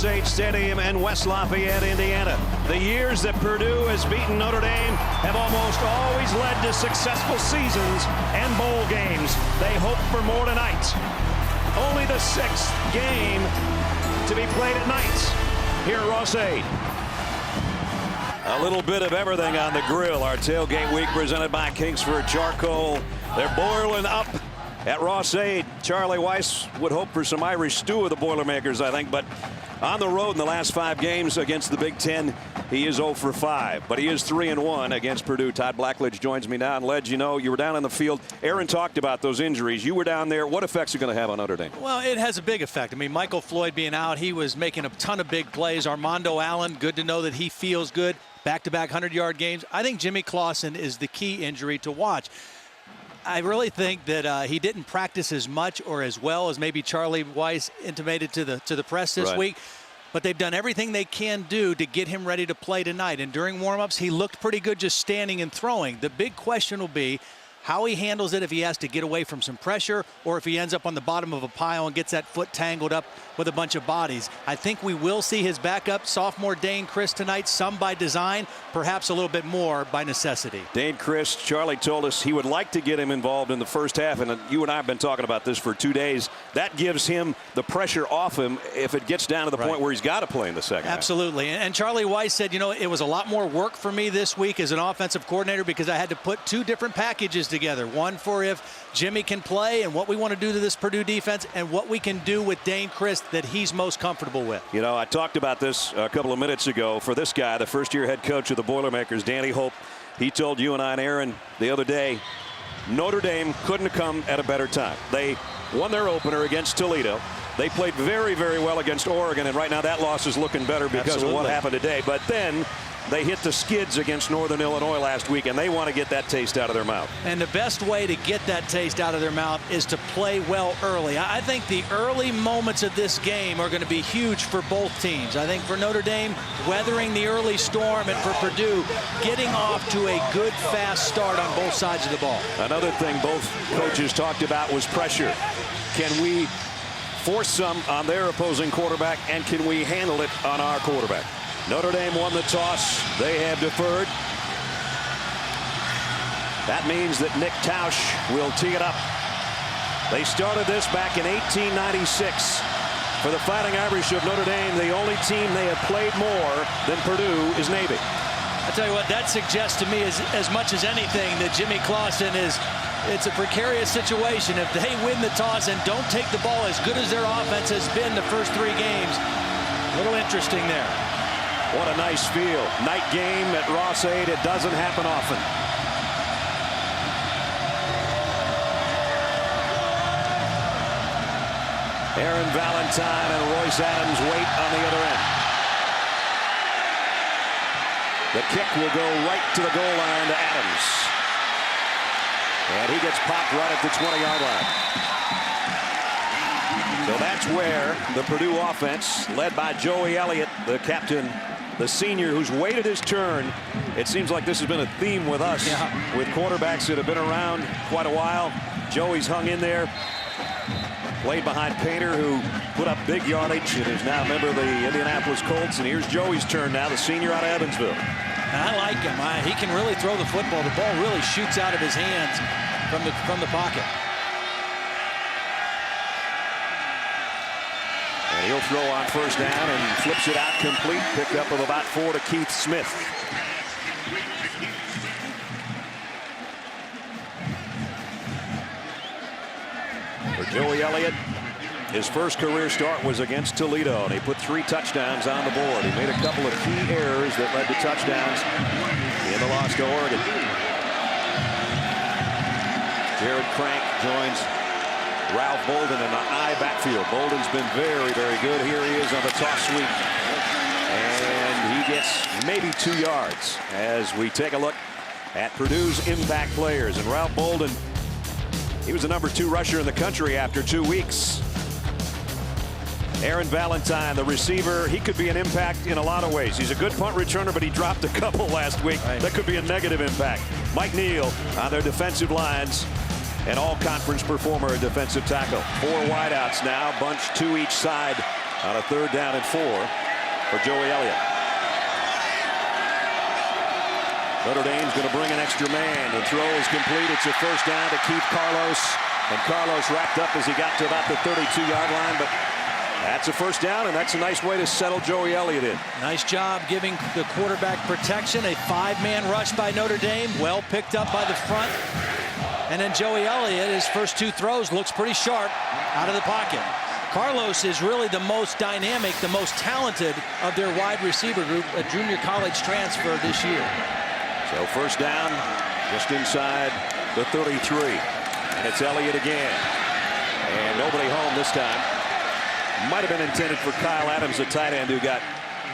Ross-Ade Stadium in West Lafayette, Indiana. The years that Purdue has beaten Notre Dame have almost always led to successful seasons and bowl games. They hope for more tonight. Only the 6th game to be played at night here at Ross-Ade. A little bit of everything on the grill. Our tailgate week presented by Kingsford Charcoal. They're boiling up at Ross-Ade. Charlie Weiss would hope for some Irish stew of the Boilermakers, I think, but on the road in the last 5 games against the Big Ten, he is 0 for 5, but he is 3-1 against Purdue. Todd Blackledge joins me now. And Ledge, you know, you were down on the field. Aaron talked about those injuries. You were down there. What effects are going to have on Notre Dame? Well, it has a big effect. I mean, Michael Floyd being out, he was making a ton of big plays. Armando Allen, good to know that he feels good. Back-to-back 100-yard games. I think Jimmy Clausen is the key injury to watch. I really think that he didn't practice as much or as well as maybe Charlie Weiss intimated to the press this week. But they've done everything they can do to get him ready to play tonight. And during warm-ups, he looked pretty good just standing and throwing. The big question will be how he handles it if he has to get away from some pressure or if he ends up on the bottom of a pile and gets that foot tangled up with a bunch of bodies. I think we will see his backup, sophomore Dane Christ, tonight, some by design, perhaps a little bit more by necessity. Dane Christ, Charlie told us he would like to get him involved in the first half, and you and I have been talking about this for 2 days. That gives him the pressure off him if it gets down to the point where he's got to play in the second half. Absolutely. And Charlie Weiss said, you know, it was a lot more work for me this week as an offensive coordinator because I had to put 2 different packages together. One for if Jimmy can play and what we want to do to this Purdue defense and what we can do with Dane Christ that he's most comfortable with. You know, I talked about this a couple of minutes ago. For this guy, the first-year head coach of the Boilermakers, Danny Hope, he told you and I and Aaron the other day, Notre Dame couldn't have come at a better time. They won their opener against Toledo. They played very, very well against Oregon, and right now that loss is looking better because of what happened today. But then they hit the skids against Northern Illinois last week, and they want to get that taste out of their mouth. And the best way to get that taste out of their mouth is to play well early. I think the early moments of this game are going to be huge for both teams. I think for Notre Dame, weathering the early storm, and for Purdue, getting off to a good, fast start on both sides of the ball. Another thing both coaches talked about was pressure. Can we force some on their opposing quarterback, and can we handle it on our quarterback? Notre Dame won the toss. They have deferred. That means that Nick Tausch will tee it up. They started this back in 1896. For the Fighting Irish of Notre Dame, the only team they have played more than Purdue is Navy. I tell you what, that suggests to me as much as anything that Jimmy Clausen it's a precarious situation. If they win the toss and don't take the ball as good as their offense has been the first 3 games, a little interesting there. What a nice field. Night game at Ross-Ade. It doesn't happen often. Aaron Valentine and Royce Adams wait on the other end. The kick will go right to the goal line to Adams. And he gets popped right at the 20-yard line. So that's where the Purdue offense, led by Joey Elliott, the captain, the senior who's waited his turn. It seems like this has been a theme with us, with quarterbacks that have been around quite a while. Joey's hung in there. Played behind Painter, who put up big yardage and is now a member of the Indianapolis Colts. And here's Joey's turn now, the senior out of Evansville. I like him. He can really throw the football. The ball really shoots out of his hands from the pocket. And he'll throw on first down and flips it out complete. Pick up of about 4 to Keith Smith. For Joey Elliott, his first career start was against Toledo, and he put 3 touchdowns on the board. He made a couple of key errors that led to touchdowns in the loss to Oregon. Jared Crank joins Ralph Bolden in the I backfield. Bolden's been very, very good. Here he is on the toss sweep. And he gets maybe 2 yards as we take a look at Purdue's impact players. And Ralph Bolden, he was the number 2 rusher in the country after 2 weeks. Aaron Valentine, the receiver, he could be an impact in a lot of ways. He's a good punt returner, but he dropped a couple last week. That could be a negative impact. Mike Neal on their defensive lines. An all-conference performer at defensive tackle. 4 wideouts now, bunch 2 each side on a 3rd down and 4 for Joey Elliott. Notre Dame's going to bring an extra man. The throw is complete. It's a 1st down to Keith Carlos. And Carlos wrapped up as he got to about the 32-yard line. But that's a 1st down, and that's a nice way to settle Joey Elliott in. Nice job giving the quarterback protection. A 5-man rush by Notre Dame. Well picked up by the front. And then Joey Elliott, his first 2 throws, looks pretty sharp out of the pocket. Carlos is really the most dynamic, the most talented of their wide receiver group, a junior college transfer this year. So 1st down, just inside the 33. And it's Elliott again. And nobody home this time. Might have been intended for Kyle Adams, the tight end, who got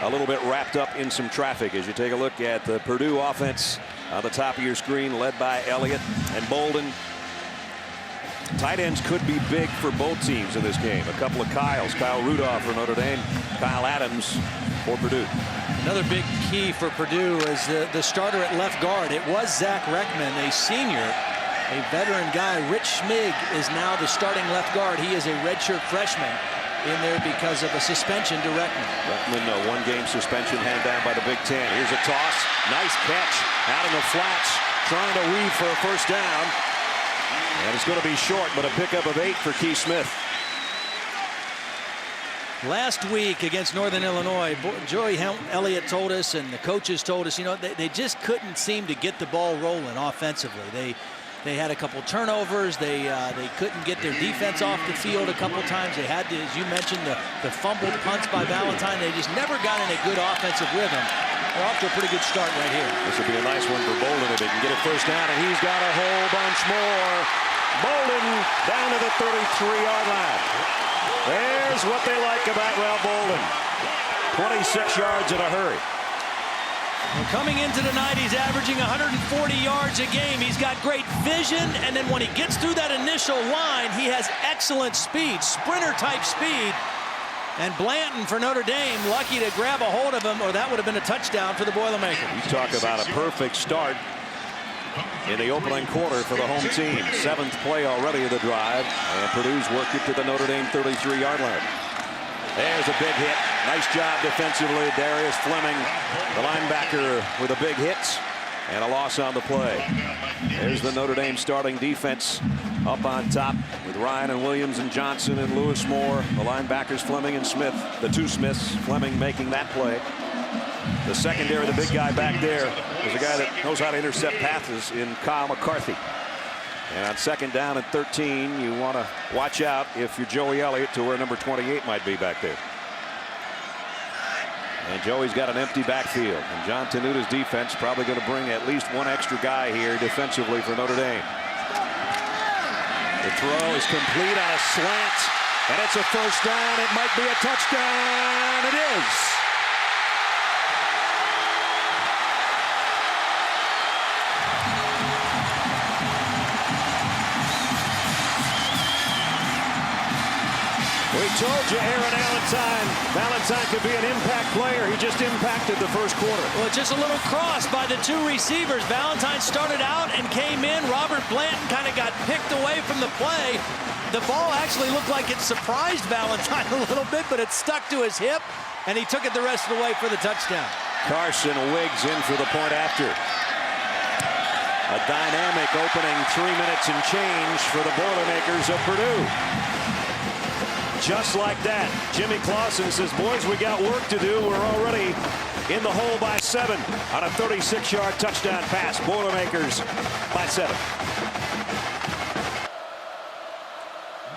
a little bit wrapped up in some traffic. As you take a look at the Purdue offense on the top of your screen, led by Elliott and Bolden. Tight ends could be big for both teams in this game. A couple of Kyles. Kyle Rudolph for Notre Dame. Kyle Adams for Purdue. Another big key for Purdue is the starter at left guard. It was Zach Reckman, a senior, a veteran guy. Rich Schmig is now the starting left guard. He is a redshirt freshman in there because of a suspension to Reckman. Reckman, a 1-game suspension handed down by the Big Ten. Here's a toss. Nice catch out in the flats. Trying to weave for a 1st down. And it's going to be short, but a pickup of 8 for Keith Smith. Last week against Northern Illinois, Joey Elliott told us, and the coaches told us, you know, they just couldn't seem to get the ball rolling offensively. They had a couple turnovers. They couldn't get their defense off the field a couple times. They had to, as you mentioned, the fumbled punts by Valentine. They just never got in a good offensive rhythm. They're off to a pretty good start right here. This will be a nice one for Bolden if he can get it 1st down, and he's got a whole bunch more. Bolden down to the 33-yard line. There's what they like about Ralph Bolden. 26 yards in a hurry. Well, coming into tonight, he's averaging 140 yards a game. He's got great vision, and then when he gets through that initial line, he has excellent speed, sprinter-type speed. And Blanton for Notre Dame, lucky to grab a hold of him, or that would have been a touchdown for the Boilermakers. You talk about a perfect start in the opening quarter for the home team. 7th play already of the drive, and Purdue's worked it to the Notre Dame 33-yard line. There's a big hit. Nice job defensively. Darius Fleming, the linebacker, with a big hit and a loss on the play. There's the Notre Dame starting defense up on top with Ryan and Williams and Johnson and Lewis Moore. The linebackers Fleming and Smith, the 2 Smiths. Fleming making that play. The secondary, the big guy back there, is a guy that knows how to intercept passes in Kyle McCarthy. And on 2nd down and 13, you want to watch out if you're Joey Elliott to where number 28 might be back there. And Joey's got an empty backfield. And John Tenuta's defense probably going to bring at least 1 extra guy here defensively for Notre Dame. The throw is complete on a slant. And it's a 1st down. It might be a touchdown. It is. We told you Aaron Valentine could be an impact player. He just impacted the 1st quarter. Well, just a little cross by the 2 receivers. Valentine started out and came in. Robert Blanton kind of got picked away from the play. The ball actually looked like it surprised Valentine a little bit, but it stuck to his hip, and he took it the rest of the way for the touchdown. Carson Wiggs in for the point after. A dynamic opening 3 minutes and change for the Boilermakers of Purdue. Just like that, Jimmy Clausen says, boys, we got work to do. We're already in the hole by 7 on a 36-yard touchdown pass. Boilermakers by 7.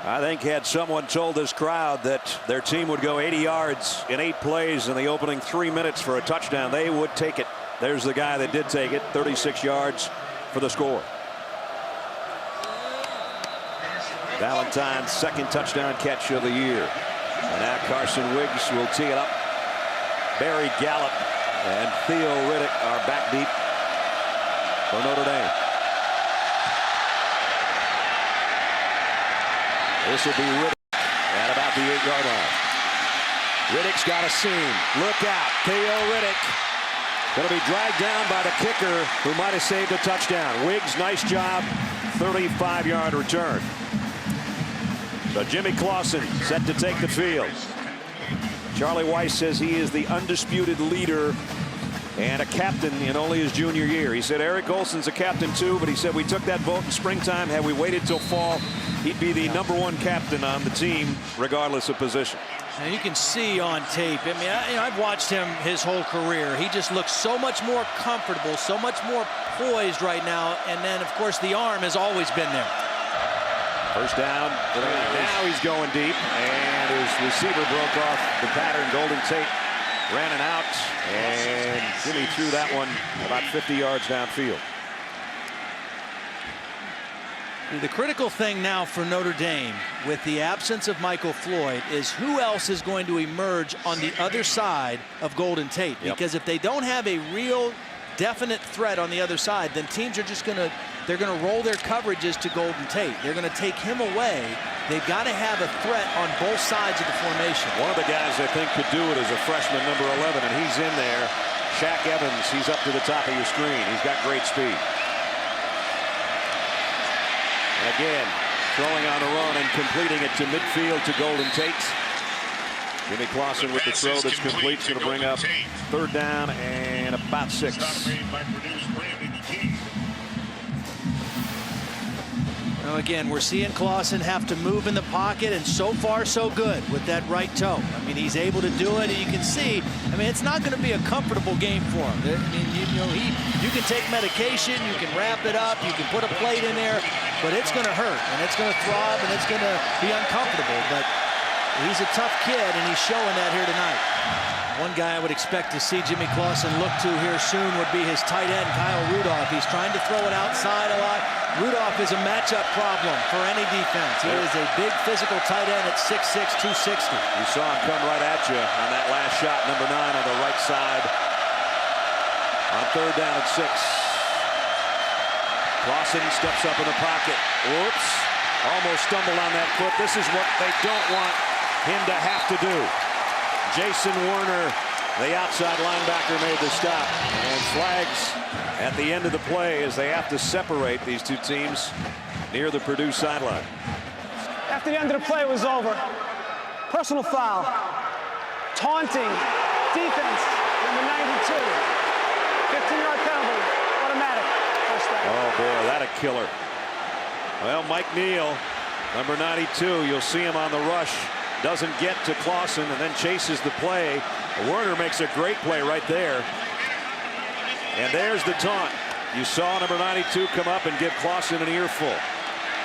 I think had someone told this crowd that their team would go 80 yards in 8 plays in the opening 3 minutes for a touchdown, they would take it. There's the guy that did take it, 36 yards for the score. Valentine's 2nd touchdown catch of the year. And now Carson Wiggs will tee it up. Barry Gallup and Theo Riddick are back deep for Notre Dame. This will be Riddick at about the 8-yard line. Riddick's got a seam. Look out. Theo Riddick going to be dragged down by the kicker who might have saved a touchdown. Wiggs, nice job. 35-yard return. So Jimmy Clausen set to take the field. Charlie Weiss says he is the undisputed leader and a captain in only his junior year. He said Eric Olson's a captain too, but he said we took that vote in springtime. Had we waited till fall, he'd be the #1 captain on the team, regardless of position. And you can see on tape, I mean, I've watched him his whole career. He just looks so much more comfortable, so much more poised right now. And then, of course, the arm has always been there. First down. Now he's going deep, and his receiver broke off the pattern. Golden Tate ran it out, and Jimmy threw that one about 50 yards downfield. The critical thing now for Notre Dame, with the absence of Michael Floyd, is who else is going to emerge on the other side of Golden Tate. Because if they don't have a real definite threat on the other side, then teams are just going to roll their coverages to Golden Tate. They're going to take him away. They've got to have a threat on both sides of the formation. One of the guys I think could do it is a freshman, number 11, and he's in there. Shaq Evans, he's up to the top of your screen. He's got great speed. And again, throwing on a run and completing it to midfield to Golden Tate. Jimmy Clausen with the throw that's complete. Going to bring up 3rd down and about 6. Now again, we're seeing Clausen have to move in the pocket, and so far so good with that right toe. I mean, he's able to do it, and you can see, I mean, it's not going to be a comfortable game for him. I mean, you can take medication, you can wrap it up, you can put a plate in there, but it's going to hurt, and it's going to throb, and it's going to be uncomfortable. But he's a tough kid, and he's showing that here tonight. One guy I would expect to see Jimmy Clausen look to here soon would be his tight end, Kyle Rudolph. He's trying to throw it outside a lot. Rudolph is a matchup problem for any defense. He is a big physical tight end at 6'6", 260. You saw him come right at you on that last shot, number 9 on the right side. On 3rd down at 6. Clausen steps up in the pocket. Whoops. Almost stumbled on that foot. This is what they don't want him to have to do. Jason Werner, the outside linebacker, made the stop. And flags at the end of the play as they have to separate these two teams near the Purdue sideline. After the end of the play was over, personal foul, taunting, defense, number 92, 15-yard penalty, automatic, first down. Oh boy, that a killer. Well, Mike Neal, number 92, you'll see him on the rush. Doesn't get to Clausen and then chases the play. Werner makes a great play right there. And there's the taunt. You saw number 92 come up and give Clausen an earful.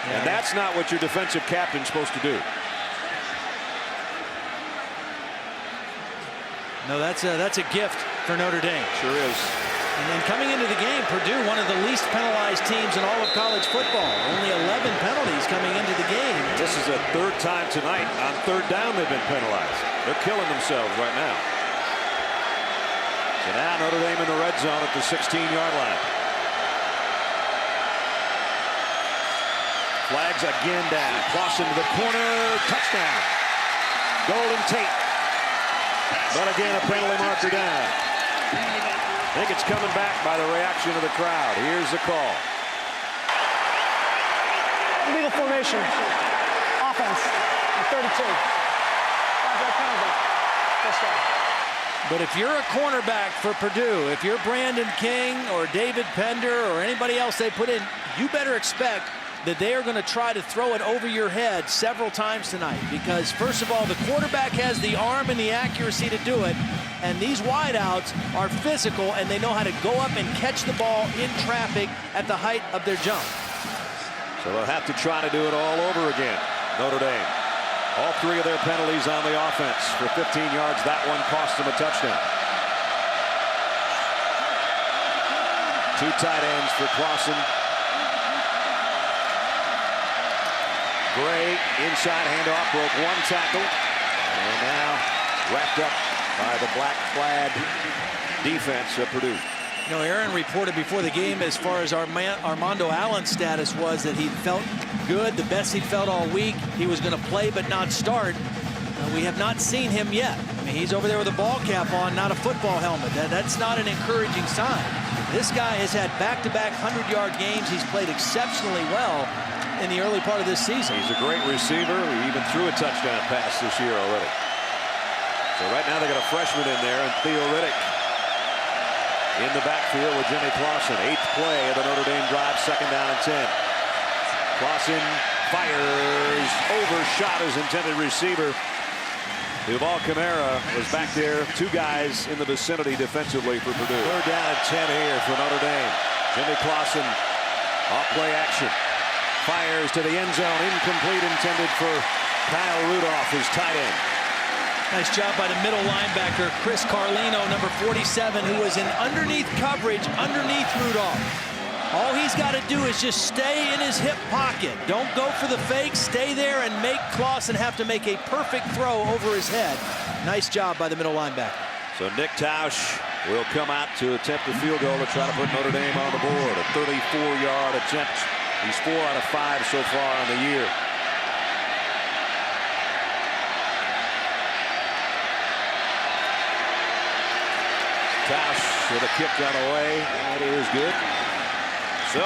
And that's not what your defensive captain's supposed to do. No, that's a gift for Notre Dame. Sure is. And then coming into the game, Purdue, one of the least penalized teams in all of college football. Only 11 penalties coming into the game. This is the 3rd time tonight on 3rd down they've been penalized. They're killing themselves right now. So now Notre Dame in the red zone at the 16-yard line. Flags again down. Clausen to the corner. Touchdown. Golden Tate. But again, a penalty marker down. I think it's coming back by the reaction of the crowd. Here's the call. Illegal formation. Offense. 32. 5-yard penalty. First down. But if you're a cornerback for Purdue, if you're Brandon King or David Pender or anybody else they put in, you better expect that they are going to try to throw it over your head several times tonight. Because, first of all, the quarterback has the arm and the accuracy to do it. And these wideouts are physical, and they know how to go up and catch the ball in traffic at the height of their jump. So they'll have to try to do it all over again, Notre Dame. All 3 of their penalties on the offense for 15 yards. That one cost them a touchdown. 2 tight ends for Clausen. Gray, inside handoff, broke 1 tackle. And now wrapped up by the black-clad defense of Purdue. You know, Aaron reported before the game as far as Armando Allen's status was that he felt good, the best he'd felt all week. He was going to play but not start. We have not seen him yet. I mean, he's over there with a ball cap on, not a football helmet. That's not an encouraging sign. This guy has had back-to-back 100-yard games. He's played exceptionally well in the early part of this season. He's a great receiver. He even threw a touchdown pass this year already. So right now they got a freshman in there, and Theo Riddick in the backfield with Jimmy Clausen. 8th play of the Notre Dame drive, 2nd down and 10. Clausen fires, overshot his intended receiver. Duval Camara was back there. 2 guys in the vicinity defensively for Purdue. 3rd down and 10 here for Notre Dame. Jimmy Clausen off play action. Fires to the end zone. Incomplete, intended for Kyle Rudolph, his tight end. Nice job by the middle linebacker, Chris Carlino, number 47, who was in underneath coverage, underneath Rudolph. All he's got to do is just stay in his hip pocket. Don't go for the fake. Stay there and make Clausen have to make a perfect throw over his head. Nice job by the middle linebacker. So Nick Tausch will come out to attempt a field goal to try to put Notre Dame on the board. A 34-yard attempt. He's 4 out of 5 so far on the year. Tausch with a kick on the way. That is good. So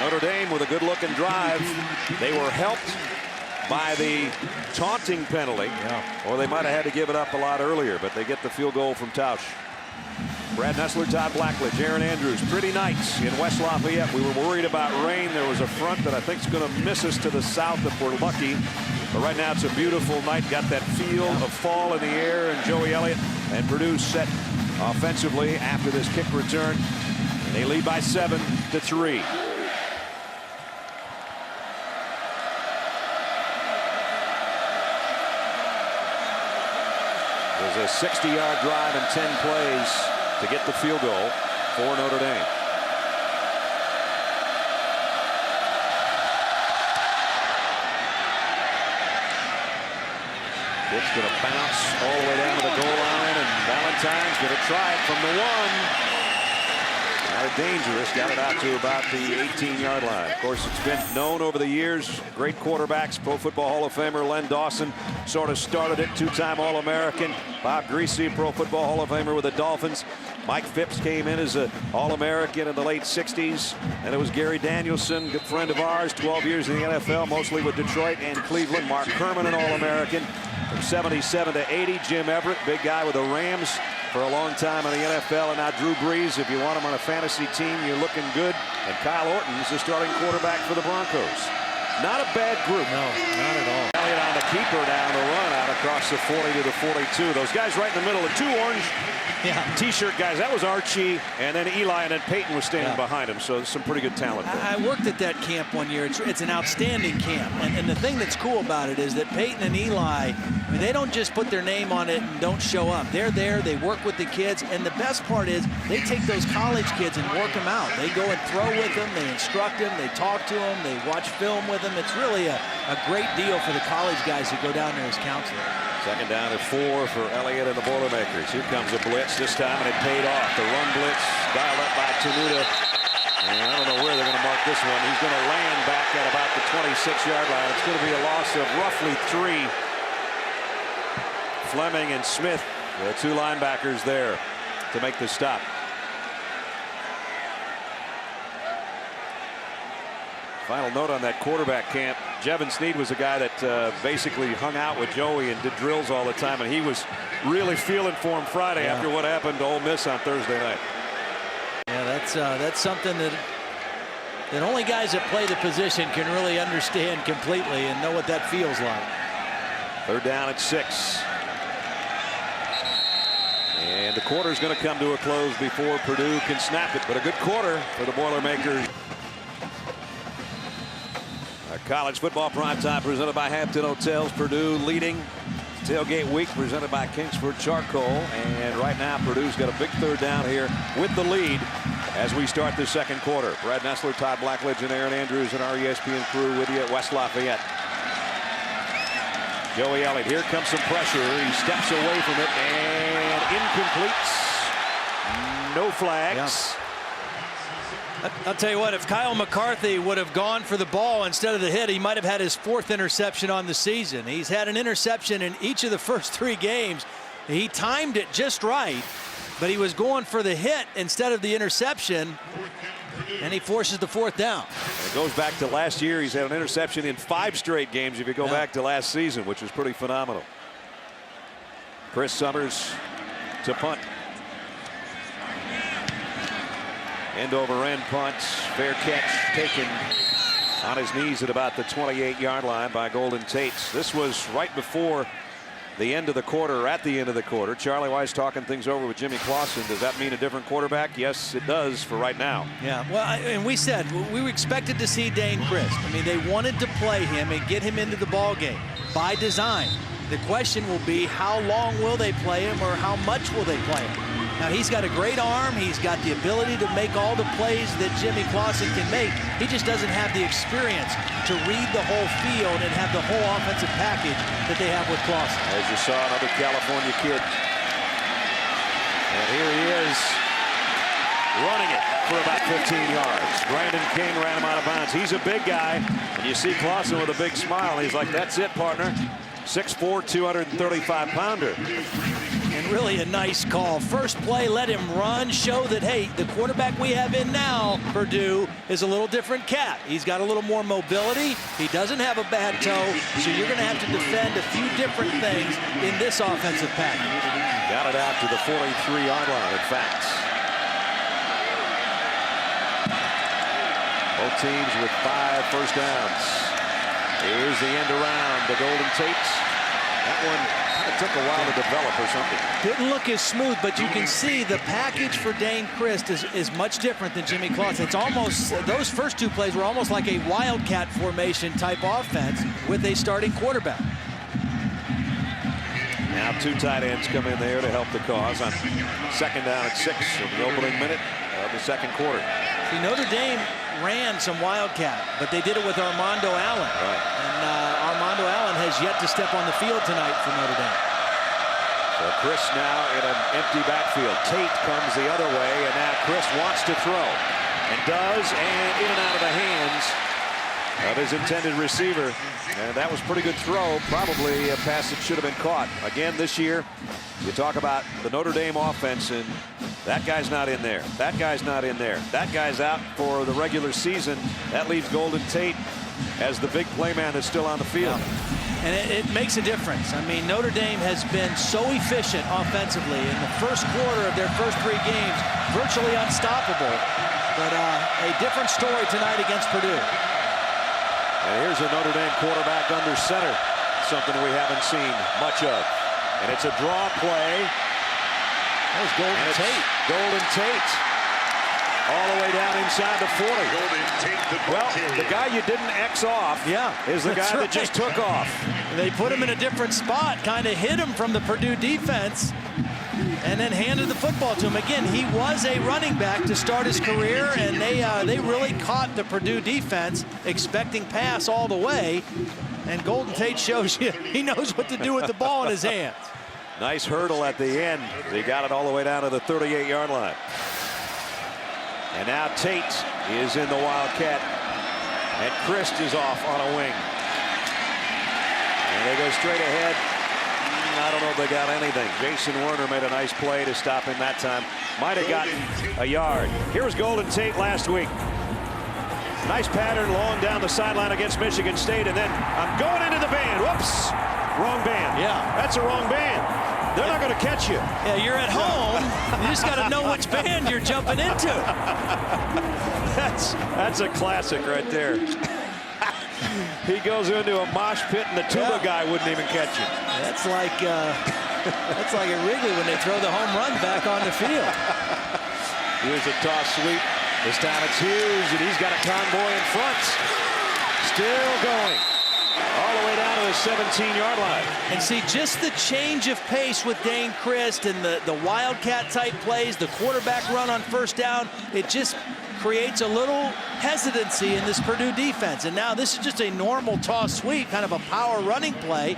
Notre Dame with a good-looking drive. They were helped by the taunting penalty, or they might have had to give it up a lot earlier, but they get the field goal from Tausch. Brad Nessler, Todd Blackledge, Aaron Andrews, pretty nights in West Lafayette. We were worried about rain. There was a front that I think is going to miss us to the south if we're lucky. But right now it's a beautiful night. Got that feel of fall in the air, and Joey Elliott and Purdue set offensively after this kick return. They lead by 7-3. There's a 60-yard drive and 10 plays to get the field goal for Notre Dame. It's going to bounce all the way down to the goal line, and Valentine's going to try it from the 1. Kind of dangerous. Got it out to about the 18-yard line. Of course, it's been known over the years. Great quarterbacks. Pro Football Hall of Famer Len Dawson sort of started it. 2-time All-American. Bob Greasy, Pro Football Hall of Famer with the Dolphins. Mike Phipps came in as an All-American in the late 60s. And it was Gary Danielson, good friend of ours, 12 years in the NFL, mostly with Detroit and Cleveland. Mark Herman, an All-American. From 77 to 80, Jim Everett, big guy with the Rams for a long time in the NFL, and now Drew Brees. If you want him on a fantasy team, you're looking good. And Kyle Orton is the starting quarterback for the Broncos. Not a bad group. No, not at all. Elliott on the keeper down the run out across the 40 to the 42. Those guys right in the middle, the 2 orange T-shirt guys, that was Archie, and then Eli, and then Peyton was standing behind him. So there's some pretty good talent there. I worked at that camp one year. It's an outstanding camp. And the thing that's cool about it is that Peyton and Eli, I mean, they don't just put their name on it and don't show up. They're there. They work with the kids. And the best part is they take those college kids and work them out. They go and throw with them. They instruct them. They talk to them. They watch film with them. It's really a great deal for the college guys who go down there as counselors. 2nd down and 4 for Elliott and the Boilermakers. Here comes a blitz this time, and it paid off. The run blitz dialed up by Tenuta. And I don't know where they're going to mark this one. He's going to land back at about the 26-yard line. It's going to be a loss of roughly 3. Fleming and Smith, the 2 linebackers there to make the stop. Final note on that quarterback camp. Jevin Sneed was a guy that basically hung out with Joey and did drills all the time, and he was really feeling for him Friday after what happened to Ole Miss on Thursday night. Yeah, that's something that only guys that play the position can really understand completely and know what that feels like. 3rd down and 6. And the quarter's going to come to a close before Purdue can snap it, but a good quarter for the Boilermakers. College football primetime presented by Hampton Hotels. Purdue leading. Tailgate week presented by Kingsford Charcoal. And right now Purdue's got a big 3rd down here with the lead as we start the 2nd quarter. Brad Nessler, Todd Blackledge, and Aaron Andrews and our ESPN crew with you at West Lafayette. Joey Elliott, here comes some pressure. He steps away from it and incomplete. No flags. Yeah. I'll tell you what, if Kyle McCarthy would have gone for the ball instead of the hit, he might have had his 4th interception on the season. He's had an interception in each of the first 3 games. He timed it just right, but he was going for the hit instead of the interception, and he forces the 4th down. It goes back to last year. He's had an interception in 5 straight games if you go back to last season, which is pretty phenomenal. Chris Summers to punt. End over end punt. Fair catch taken on his knees at about the 28-yard line by Golden Tate. This was right before the end of the quarter, or at the end of the quarter. Charlie Weiss talking things over with Jimmy Clausen. Does that mean a different quarterback? Yes, it does for right now. Yeah, well, and we said we were expected to see Dane Christ. I mean, they wanted to play him and get him into the ball game by design. The question will be, how long will they play him, or how much will they play him? Now, he's got a great arm. He's got the ability to make all the plays that Jimmy Clausen can make. He just doesn't have the experience to read the whole field and have the whole offensive package that they have with Clausen. As you saw, another California kid. And here he is running it for about 15 yards. Brandon King ran him out of bounds. He's a big guy. And you see Clausen with a big smile. He's like, that's it, partner. 6'4", 235-pounder. And really a nice call. First play, let him run, show that, hey, the quarterback we have in now, Purdue, is a little different cat. He's got a little more mobility. He doesn't have a bad toe, so you're going to have to defend a few different things in this offensive package. Got it out to the 43-yard line, in fact. Both teams with 5 first downs. Here's the end around the Golden Tate. That one kind of took a while to develop or something. Didn't look as smooth, but you can see the package for Dane Christ is much different than Jimmy Clausen. It's almost, those first 2 plays were almost like a wildcat formation type offense with a starting quarterback. Now 2 tight ends come in there to help the cause on second down at 6 in the opening minute of the second quarter. See, Notre Dame ran some wildcat, but they did it with Armando Allen. Right. And Armando Allen has yet to step on the field tonight for Notre Dame. So Chris now in an empty backfield. Tate comes the other way, and now Chris wants to throw. And does, and in and out of the hands of his intended receiver. And that was a pretty good throw. Probably a pass that should have been caught. Again, this year, you talk about the Notre Dame offense, and that guy's not in there. That guy's not in there. That guy's out for the regular season. That leaves Golden Tate as the big playman that's still on the field. And it makes a difference. I mean, Notre Dame has been so efficient offensively in the first quarter of their first 3 games, virtually unstoppable. But a different story tonight against Purdue. And here's a Notre Dame quarterback under center, something we haven't seen much of. And it's a draw play. That was Golden Tate. Golden Tate. All the way down inside the 40. Well, the guy you didn't X off is the guy that just took off. They put him in a different spot, kind of hit him from the Purdue defense, and then handed the football to him. Again, he was a running back to start his career, and they really caught the Purdue defense expecting pass all the way. And Golden Tate shows you he knows what to do with the ball in his hands. Nice hurdle at the end. He got it all the way down to the 38-yard line. And now Tate is in the Wildcat, and Christ is off on a wing. And they go straight ahead. I don't know if they got anything. Jason Werner made a nice play to stop him that time. Might have gotten a yard. Here was Golden Tate last week. Nice pattern long down the sideline against Michigan State, and then I'm going into the band. Whoops, wrong band. Yeah, that's a wrong band. They're not going to catch you. Yeah, you're at home. You just got to know which band you're jumping into. That's a classic right there. He goes into a mosh pit, and the tuba guy wouldn't even catch him. That's like at Wrigley when they throw the home run back on the field. Here's a toss sweep. This time it's Hughes, and he's got a convoy in front. Still going. All the way down to the 17-yard line. And see, just the change of pace with Dane Christ and the Wildcat-type plays, the quarterback run on first down, it just creates a little hesitancy in this Purdue defense. And now this is just a normal toss sweep, kind of a power running play,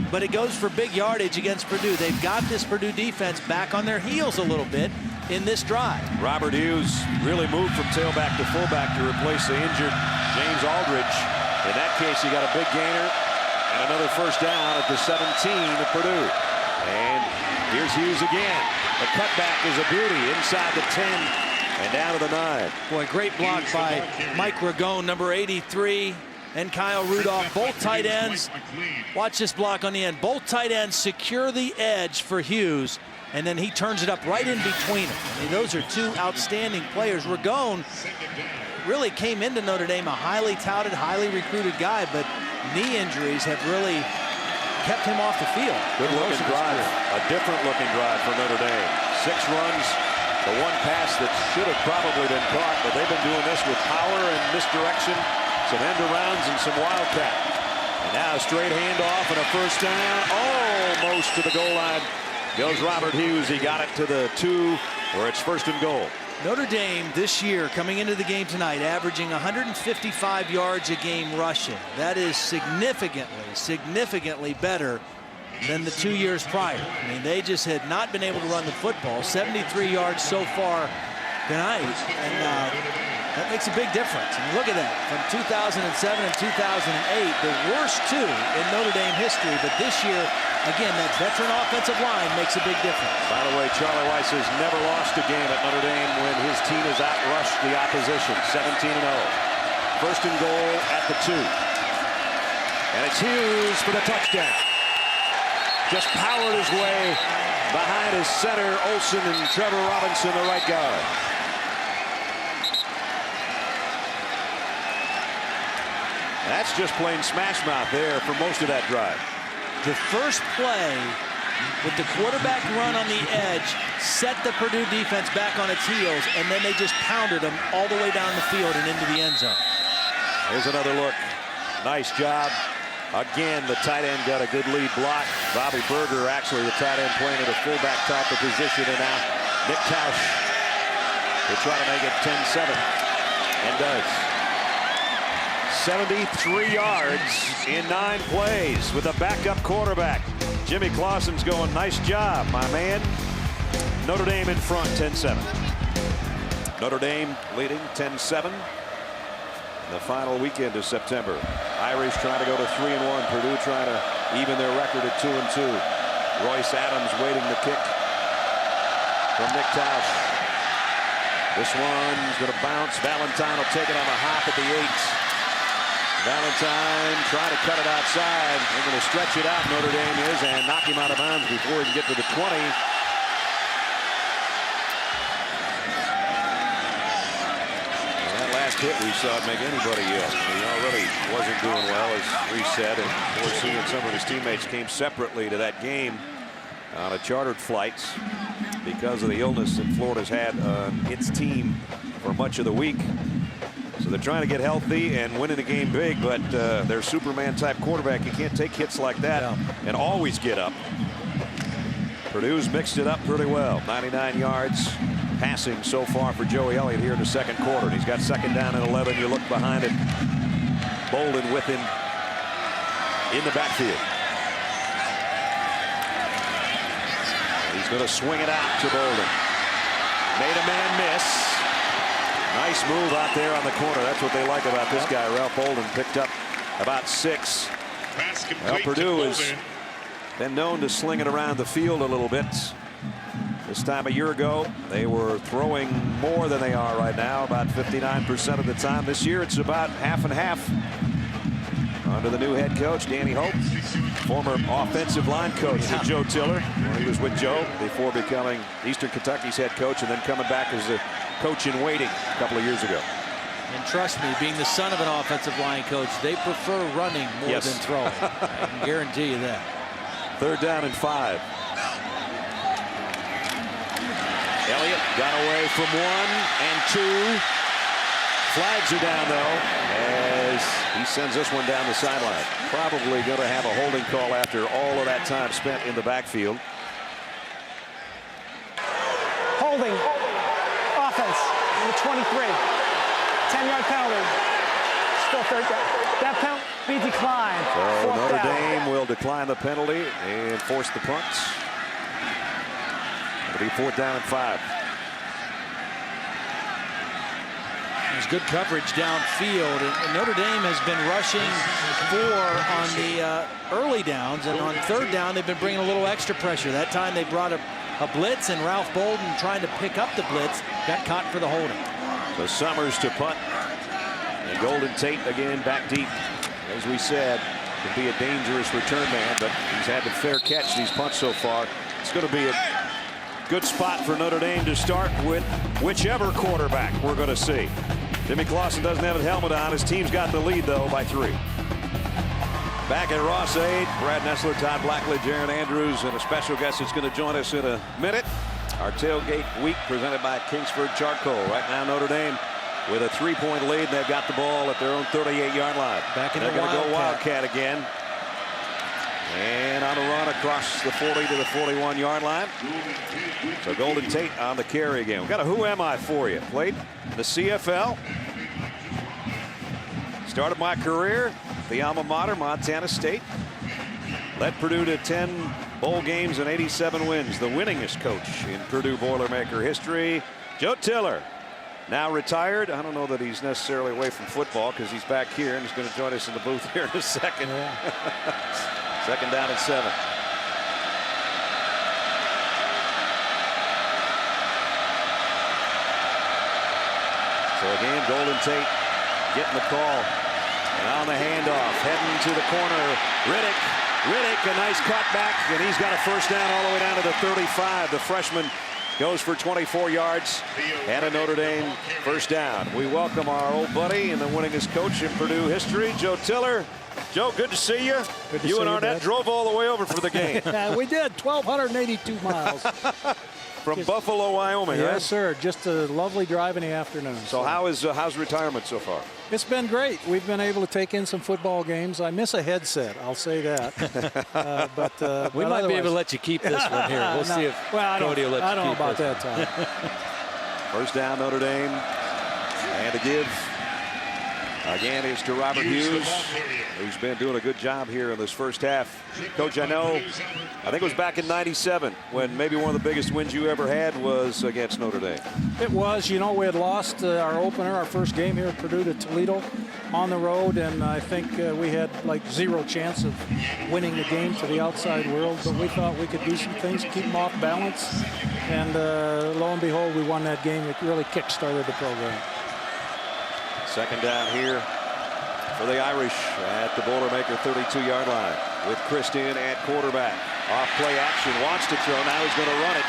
but it goes for big yardage against Purdue. They've got this Purdue defense back on their heels a little bit in this drive. Robert Hughes really moved from tailback to fullback to replace the injured James Aldridge. In that case, he got a big gainer and another first down at the 17 of Purdue. And here's Hughes again. The cutback is a beauty inside the 10 and down to the 9. Boy, great block by Mike Ragone, number 83. and Kyle Rudolph, both tight ends. Watch this block on the end. Both tight ends secure the edge for Hughes, and then he turns it up right in between them. I mean, those are two outstanding players. Ragone really came into Notre Dame a highly touted, highly recruited guy, but knee injuries have really kept him off the field. Good looking drive, a different looking drive for Notre Dame. 6 runs, the one pass that should have probably been caught, but they've been doing this with power and misdirection, some end arounds and some wildcat. And now a straight handoff and a first down, almost to the goal line. Goes Robert Hughes. He got it to the 2 where it's 1st and goal. Notre Dame this year coming into the game tonight averaging 155 yards a game rushing. That is significantly better than the 2 years prior. I mean, they just had not been able to run the football. 73 yards so far tonight, and that makes a big difference. I mean, look at that. From 2007 and 2008, the worst 2 in Notre Dame history, but this year, again, that veteran offensive line makes a big difference. By the way, Charlie Weiss has never lost a game at Notre Dame when his team has outrushed the opposition. 17-0. 1st and goal at the 2. And it's Hughes for the touchdown. Just powered his way behind his center, Olsen, and Trevor Robinson, the right guard. That's just plain smash mouth there for most of that drive. The first play with the quarterback run on the edge set the Purdue defense back on its heels, and then they just pounded them all the way down the field and into the end zone. Here's another look. Nice job. Again, the tight end got a good lead block. Bobby Berger, actually the tight end, playing at a fullback type of position, and now Nick Tausch will try to make it 10-7, and does. 73 yards in 9 plays with a backup quarterback. Jimmy Clausen's going, nice job, my man. Notre Dame in front, 10-7. Notre Dame leading 10-7. The final weekend of September. Irish trying to go to 3-1. Purdue trying to even their record at 2-2. Royce Adams waiting the kick from Nick Tausch. This one's going to bounce. Valentine will take it on a hop at the 8. Valentine trying to cut it outside. They're going to stretch it out, Notre Dame is, and knock him out of bounds before he can get to the 20. Hit we saw it make anybody yell. He already wasn't doing well, as Reese said, and of course he and some of his teammates came separately to that game on a chartered flights because of the illness that Florida's had on its team for much of the week. So they're trying to get healthy and winning the game big, but their Superman type quarterback, you can't take hits like that and always get up. Purdue's mixed it up pretty well. 99 yards passing so far for Joey Elliott here in the 2nd quarter. He's got 2nd down and 11. You look behind it. Bolden with him in the backfield. He's going to swing it out to Bolden. Made a man miss. Nice move out there on the corner. That's what they like about this guy. Ralph Bolden picked up about 6. Well, Purdue has been known to sling it around the field a little bit. This time a year ago, they were throwing more than they are right now, about 59% of the time. This year, it's about half and half. Under the new head coach, Danny Hope, former offensive line coach with Joe Tiller. He was with Joe before becoming Eastern Kentucky's head coach and then coming back as a coach in waiting a couple of years ago. And trust me, being the son of an offensive line coach, they prefer running more than throwing. I can guarantee you that. 3rd down and 5. Elliott got away from 1 and 2. Flags are down, though, as he sends this one down the sideline. Probably going to have a holding call after all of that time spent in the backfield. Holding. Offense. Number 23. 10-yard penalty. Still 3rd down. That penalty be declined. So Notre down. Dame will decline the penalty and force the punts. It'll be 4th down and 5. There's good coverage downfield, and Notre Dame has been rushing 4 on the early downs, and on 3rd down they've been bringing a little extra pressure. That time they brought a blitz, and Ralph Bolden trying to pick up the blitz got caught for the holding. So Summers to punt, and Golden Tate again back deep. as we said, can be a dangerous return man, but he's had to fair catch these punts so far. It's going to be a good spot for Notre Dame to start with whichever quarterback we're going to see. Jimmy Clausen doesn't have his helmet on. His team's got the lead, though, by 3. Back at Ross-Ade, Brad Nessler, Todd Blackley, Jaron Andrews, and a special guest that's going to join us in a minute. Our tailgate week presented by Kingsford Charcoal. Right now, Notre Dame with a 3-point lead, and they've got the ball at their own 38-yard line. Back in They're the going to go Wildcat again. And on a run across the 40 to the 41-yard line. So Golden Tate on the carry again. We've got a who am I for you. Played the CFL. Started my career at the alma mater, Montana State. Led Purdue to 10 bowl games and 87 wins. The winningest coach in Purdue Boilermaker history. Joe Tiller, now retired. I don't know that he's necessarily away from football because he's back here and he's going to join us in the booth here in a second. Yeah. 2nd down and 7. So again, Golden Tate getting the call. And on the handoff, heading to the corner. Riddick, a nice cutback, and he's got a first down all the way down to the 35. The freshman goes for 24 yards and a Notre Dame first down. We welcome our old buddy and the winningest coach in Purdue history, Joe Tiller. Joe, good to see you. You and Arnett drove all the way over for the game. We did 1,282 miles. From Buffalo, Wyoming, Yes, right? sir. Just a lovely drive in the afternoon. So how's retirement so far? It's been great. We've been able to take in some football games. I miss a headset, I'll say that. We might be able to let you keep this one here. We'll see if Cody will let you keep this. I don't know about that, Tom. First down, Notre Dame. And to give again is to Robert Hughes, who's been doing a good job here in this first half. Coach, I think it was back in '97 when maybe one of the biggest wins you ever had was against Notre Dame. It was. You know, we had lost our opener, our first game here at Purdue to Toledo on the road, and I think we had like 0 chance of winning the game to the outside world, but we thought we could do some things, keep them off balance, and lo and behold, we won that game. It really kick-started the program. 2nd down here for the Irish at the Boilermaker 32-yard line with Christian at quarterback. Off play action, wants to throw, now he's going to run it.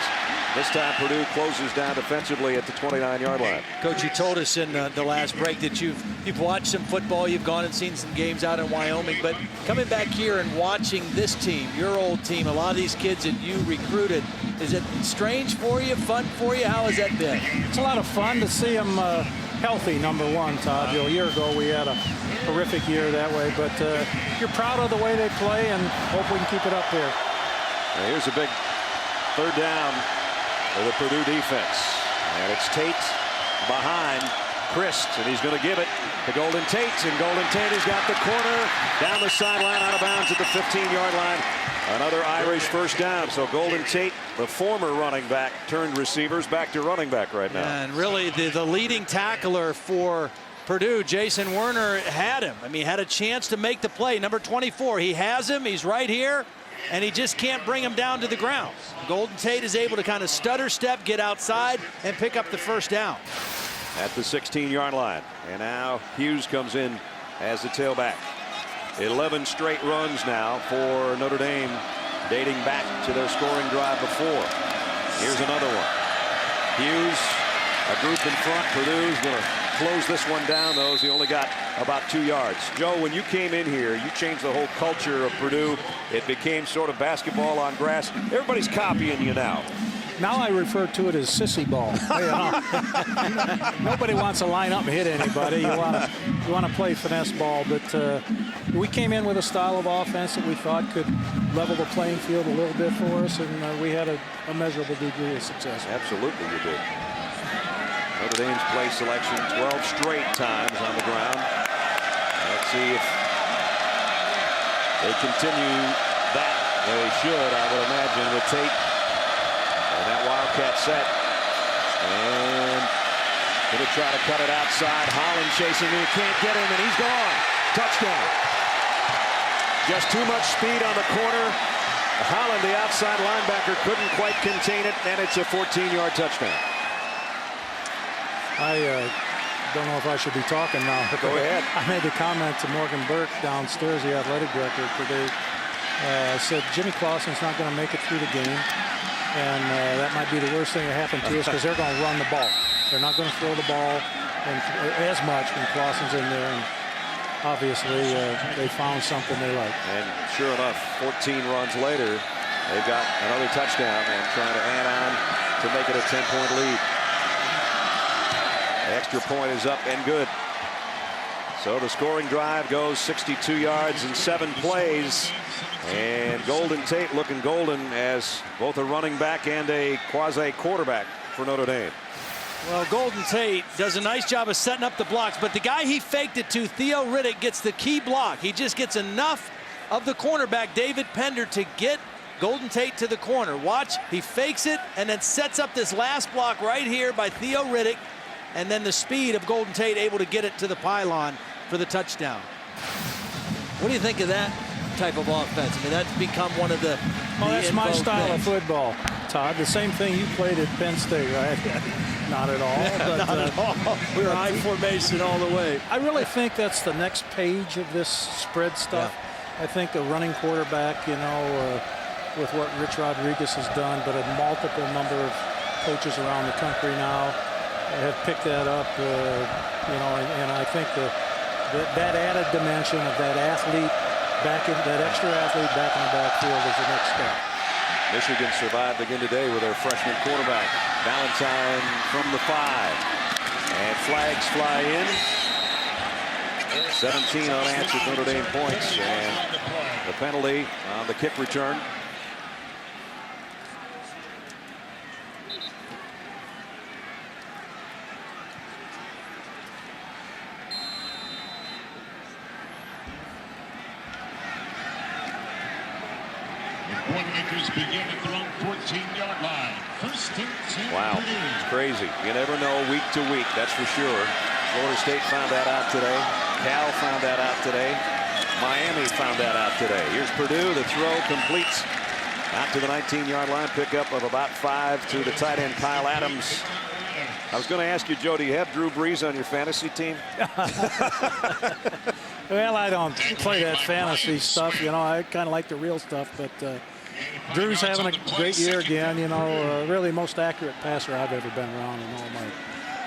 This time Purdue closes down defensively at the 29-yard line. Coach, you told us in the last break that you've watched some football, you've gone and seen some games out in Wyoming, but coming back here and watching this team, your old team, a lot of these kids that you recruited, is it strange for you, fun for you? How has that been? It's a lot of fun to see them healthy, number one, Todd. A year ago we had a horrific year that way, but you're proud of the way they play and hope we can keep it up here. Now here's a big 3rd down for the Purdue defense. And it's Tate behind Christ, and he's going to give it to Golden Tate, and Golden Tate has got the corner down the sideline, out of bounds at the 15-yard line. Another Irish first down. So Golden Tate, the former running back turned receivers, back to running back right now. And really the leading tackler for Purdue, Jason Werner, had him. I mean, had a chance to make the play. Number 24, he has him. He's right here, and he just can't bring him down to the ground. Golden Tate is able to kind of stutter step, get outside, and pick up the first down. At the 16-yard line. And now Hughes comes in as the tailback. 11 straight runs now for Notre Dame, dating back to their scoring drive before. Here's another one. Hughes, a group in front. Purdue's going to close this one down, though, as he only got about 2 yards. Joe, when you came in here, you changed the whole culture of Purdue. It became sort of basketball on grass. Everybody's copying you now. Now I refer to it as sissy ball. Nobody wants to line up and hit anybody. You want to play finesse ball, but we came in with a style of offense that we thought could level the playing field a little bit for us, and we had a measurable degree of success. Absolutely, you did. Notre Dame's play selection 12 straight times on the ground. Let's see if they continue that. They should, I would imagine, with Tate. And that Wildcat set. And going to try to cut it outside. Holland chasing him. Can't get him, and he's gone. Touchdown. Just too much speed on the corner. Holland, the outside linebacker, couldn't quite contain it, and it's a 14-yard touchdown. don't know if I should be talking now. Go ahead. I made the comment to Morgan Burke downstairs, the athletic director at Purdue. I said, Jimmy Clausen's not going to make it through the game. And that might be the worst thing that happened to us because they're going to run the ball. They're not going to throw the ball as much when Clausen's in there. And obviously, they found something they like. And sure enough, 14 runs later, they've got another touchdown and trying to add on to make it a 10-point lead. The extra point is up and good. So the scoring drive goes 62 yards in 7 plays. And Golden Tate looking golden as both a running back and a quasi-quarterback for Notre Dame. Well, Golden Tate does a nice job of setting up the blocks, but the guy he faked it to, Theo Riddick, gets the key block. He just gets enough of the cornerback, David Pender, to get Golden Tate to the corner. Watch, he fakes it and then sets up this last block right here by Theo Riddick, and then the speed of Golden Tate able to get it to the pylon for the touchdown. What do you think of that type of offense? I mean, that's become one of the that's my style of football, Todd. The same thing you played at Penn State, right? Not at all. But, not at all. We were high formation all the way. I really think that's the next page of this spread stuff. Yeah. I think a running quarterback, you know, with what Rich Rodriguez has done, but a multiple number of coaches around the country now have picked that up, you know, and I think that added dimension of that athlete, that extra athlete back in the backfield is the next step. Michigan survived again today with their freshman quarterback. Valentine from the 5. And flags fly in. 17 unanswered Notre Dame points. And the penalty on the kick return. Boilermakers begin at their own 14-yard line. First and 10. Wow, it's crazy. You never know week to week, that's for sure. Florida State found that out today. Cal found that out today. Miami found that out today. Here's Purdue. The throw completes out to the 19-yard line. Pickup of about 5 to the tight end, Kyle Adams. I was going to ask you, Joe, do you have Drew Brees on your fantasy team? Well, I don't play that fantasy stuff. You know, I kind of like the real stuff. But Drew's having a great year again. You know, really most accurate passer I've ever been around in all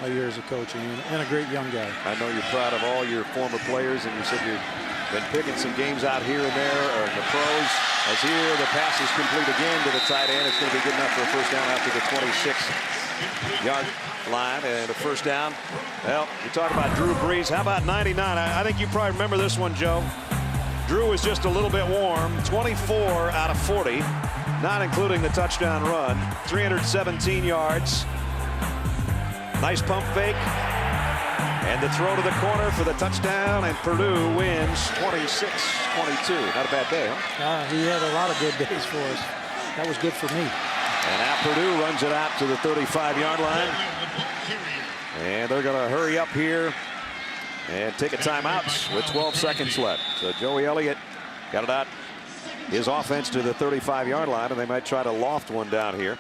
my years of coaching, and a great young guy. I know you're proud of all your former players, and you said you've been picking some games out here and there, or in the pros. As here, the pass is complete again to the tight end. It's going to be good enough for a first down after the 26-yard line, and a first down. Well, you talk about Drew Brees. How about 99? I think you probably remember this one, Joe. Drew was just a little bit warm. 24 out of 40, not including the touchdown run. 317 yards. Nice pump fake. And the throw to the corner for the touchdown, and Purdue wins 26-22. Not a bad day, huh? He had a lot of good days for us. That was good for me. And now Purdue runs it out to the 35-yard line. And they're going to hurry up here and take a timeout with 12 seconds left. So Joey Elliott got it out his offense to the 35-yard line, and they might try to loft one down here.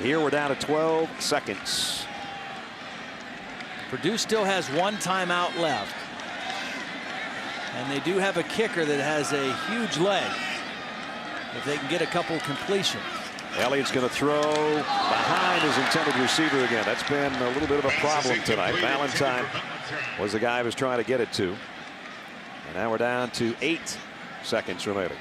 Here we're down to 12 seconds. Purdue still has 1 timeout left. And they do have a kicker that has a huge leg. If they can get a couple completions. Elliott's going to throw behind his intended receiver again. That's been a little bit of a problem tonight. Valentine was the guy who was trying to get it to. And now we're down to 8 seconds remaining.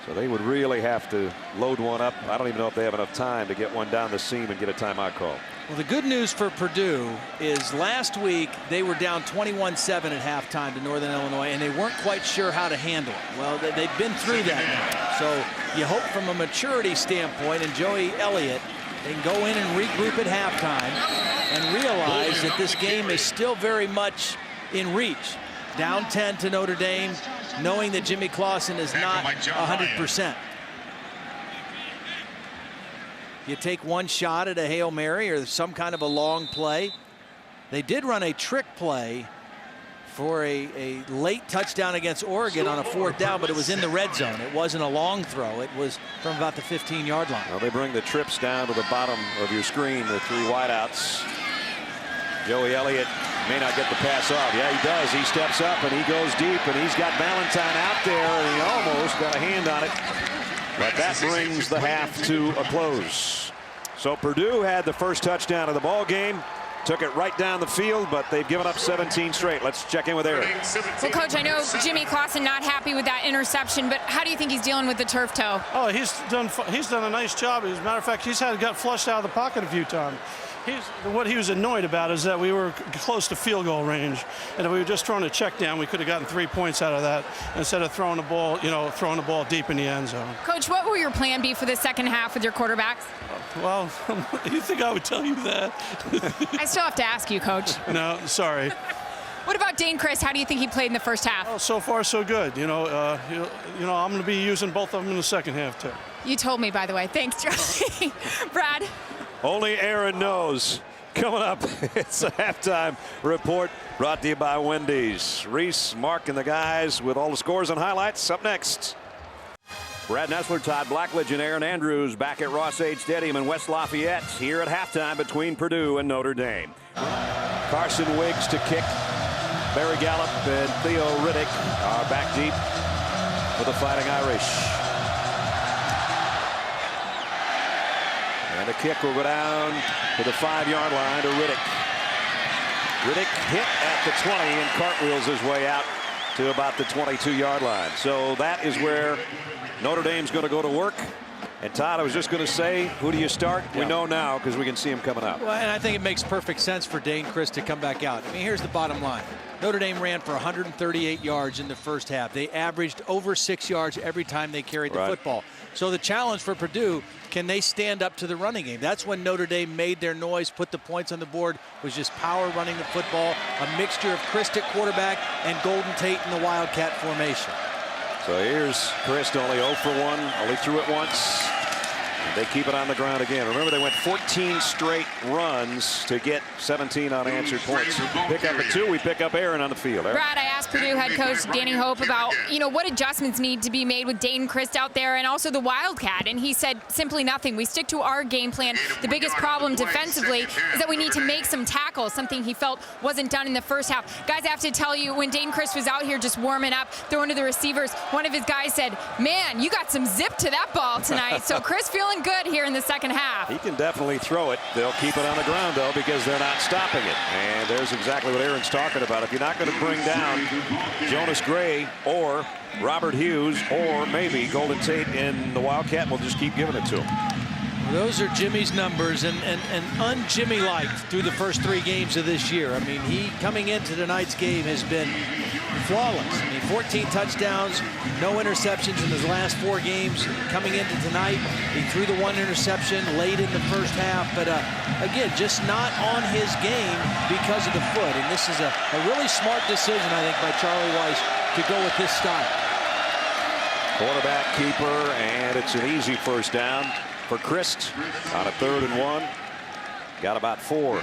So they would really have to load one up. I don't even know if they have enough time to get one down the seam and get a timeout call. Well, the good news for Purdue is last week they were down 21-7 at halftime to Northern Illinois, and they weren't quite sure how to handle it. Well, they've been through that now. So you hope from a maturity standpoint, and Joey Elliott, they can go in and regroup at halftime and realize that this game is still very much in reach. Down 10 to Notre Dame, knowing that Jimmy Clausen is not 100%. You take one shot at a Hail Mary or some kind of a long play. They did run a trick play for a late touchdown against Oregon on a 4th down, but it was in the red zone. It wasn't a long throw. It was from about the 15-yard line. Well, they bring the trips down to the bottom of your screen with 3 wideouts. Joey Elliott may not get the pass off. Yeah, he does. He steps up and he goes deep, and he's got Valentine out there, and he almost got a hand on it. But that brings the half to a close. So Purdue had the first touchdown of the ball game. Took it right down the field, but they've given up 17 straight. Let's check in with Eric. Well, Coach, I know Jimmy Clausen not happy with that interception, but how do you think he's dealing with the turf toe? Oh, he's done a nice job. As a matter of fact, got flushed out of the pocket a few times. What he was annoyed about is that we were close to field goal range, and if we were just throwing a check down, we could have gotten 3 points out of that instead of throwing the ball deep in the end zone. Coach, what will your plan be for the second half with your quarterbacks? Well, you think I would tell you that? I still have to ask you, Coach. No, sorry. What about Dane Christ? How do you think he played in the first half? Well, so far, so good. I'm going to be using both of them in the second half too. You told me, by the way. Thanks, Charlie. Brad. Only Aaron knows. Coming up, it's a halftime report brought to you by Wendy's. Reese, Mark, and the guys with all the scores and highlights up next. Brad Nessler, Todd Blackledge, and Aaron Andrews back at Ross-Ade Stadium in West Lafayette here at halftime between Purdue and Notre Dame. Carson Wiggs to kick. Barry Gallup and Theo Riddick are back deep for the Fighting Irish. And the kick will go down to the 5-yard line to Riddick. Riddick hit at the 20 and cartwheels his way out to about the 22-yard line. So that is where Notre Dame's going to go to work. And Todd, I was just going to say, who do you start? We know now because we can see him coming out. Well, and I think it makes perfect sense for Dane Christ to come back out. I mean, here's the bottom line. Notre Dame ran for 138 yards in the first half. They averaged over 6 yards every time they carried the football. So the challenge for Purdue, can they stand up to the running game? That's when Notre Dame made their noise, put the points on the board, was just power running the football, a mixture of Christ at quarterback and Golden Tate in the Wildcat formation. So here's Christ, only 0 for 1, only threw it once. And they keep it on the ground again. Remember, they went 14 straight runs to get 17 unanswered points. Pick up at 2, we pick up Aaron on the field. Aaron? Brad, I asked Purdue head coach Danny Hope about, what adjustments need to be made with Dane Christ out there and also the Wildcat. And he said simply nothing. We stick to our game plan. The biggest problem defensively is that we need to make some tackles, something he felt wasn't done in the first half. Guys, I have to tell you, when Dane Christ was out here just warming up, throwing to the receivers, one of his guys said, man, you got some zip to that ball tonight. So Chris feeling good here in the second half. He can definitely throw it. They'll keep it on the ground, though, because they're not stopping it. And there's exactly what Aaron's talking about. If you're not going to bring down Jonas Gray or Robert Hughes or maybe Golden Tate in the Wildcat, we'll just keep giving it to him. Those are Jimmy's numbers, and un-Jimmy-like through the first 3 games of this year. I mean, he coming into tonight's game has been flawless. I mean, 14 touchdowns, no interceptions in his last 4 games. Coming into tonight, he threw the 1 interception late in the first half, but again, just not on his game because of the foot. And this is a really smart decision, I think, by Charlie Weiss to go with this style. Quarterback keeper, and it's an easy first down for Christ on a 3rd and 1. Got about 4.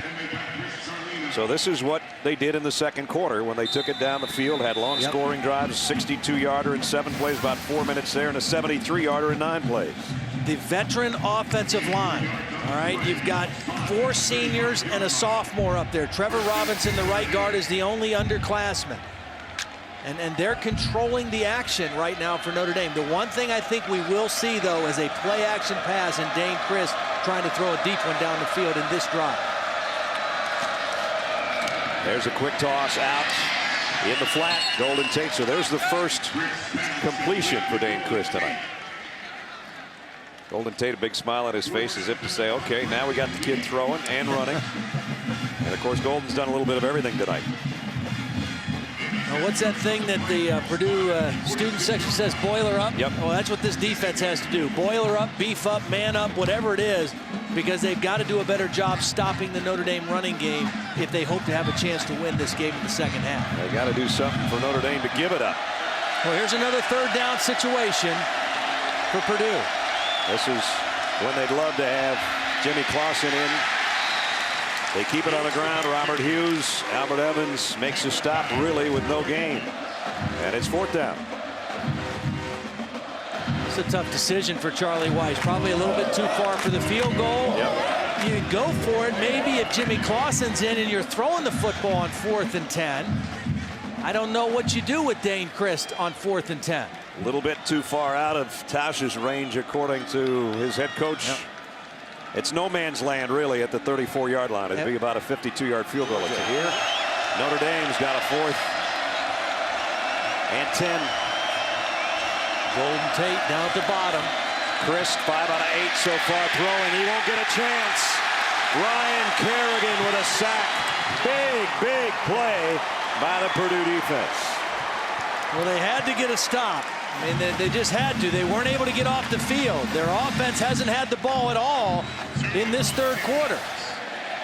So this is what they did in the second quarter when they took it down the field, had long scoring drives, 62-yarder in 7 plays, about 4 minutes there, and a 73-yarder in 9 plays. The veteran offensive line. All right, you've got 4 seniors and a sophomore up there. Trevor Robinson, the right guard, is the only underclassman. And they're controlling the action right now for Notre Dame. The one thing I think we will see, though, is a play-action pass and Dane Christ trying to throw a deep one down the field in this drive. There's a quick toss out in the flat. Golden Tate. So there's the first completion for Dane Christ tonight. Golden Tate, a big smile on his face as if to say, okay, now we got the kid throwing and running. And, of course, Golden's done a little bit of everything tonight. Now, what's that thing that the Purdue student section says, boiler up? Yep. Well, that's what this defense has to do. Boiler up, beef up, man up, whatever it is, because they've got to do a better job stopping the Notre Dame running game if they hope to have a chance to win this game in the second half. They got to do something for Notre Dame to give it up. Well, here's another 3rd down situation for Purdue. This is when they'd love to have Jimmy Clausen in They keep it on the ground. Robert Hughes. Albert Evans makes a stop really with no gain. And it's 4th down. It's a tough decision for Charlie Weiss. Probably a little bit too far for the field goal. Yep. You go for it. Maybe if Jimmy Clausen's in and you're throwing the football on 4th and 10. I don't know what you do with Dane Christ on 4th and 10. A little bit too far out of Tausch's range, according to his head coach. Yep. It's no man's land, really, at the 34-yard line. It'd be about a 52-yard field goal. It's here. Notre Dame's got a 4th and 10. Golden Tate down at the bottom. Christ, 5 out of 8 so far throwing. He won't get a chance. Ryan Kerrigan with a sack. Big play by the Purdue defense. Well, they had to get a stop. I mean, they just had to. They weren't able to get off the field. Their offense hasn't had the ball at all in this 3rd quarter.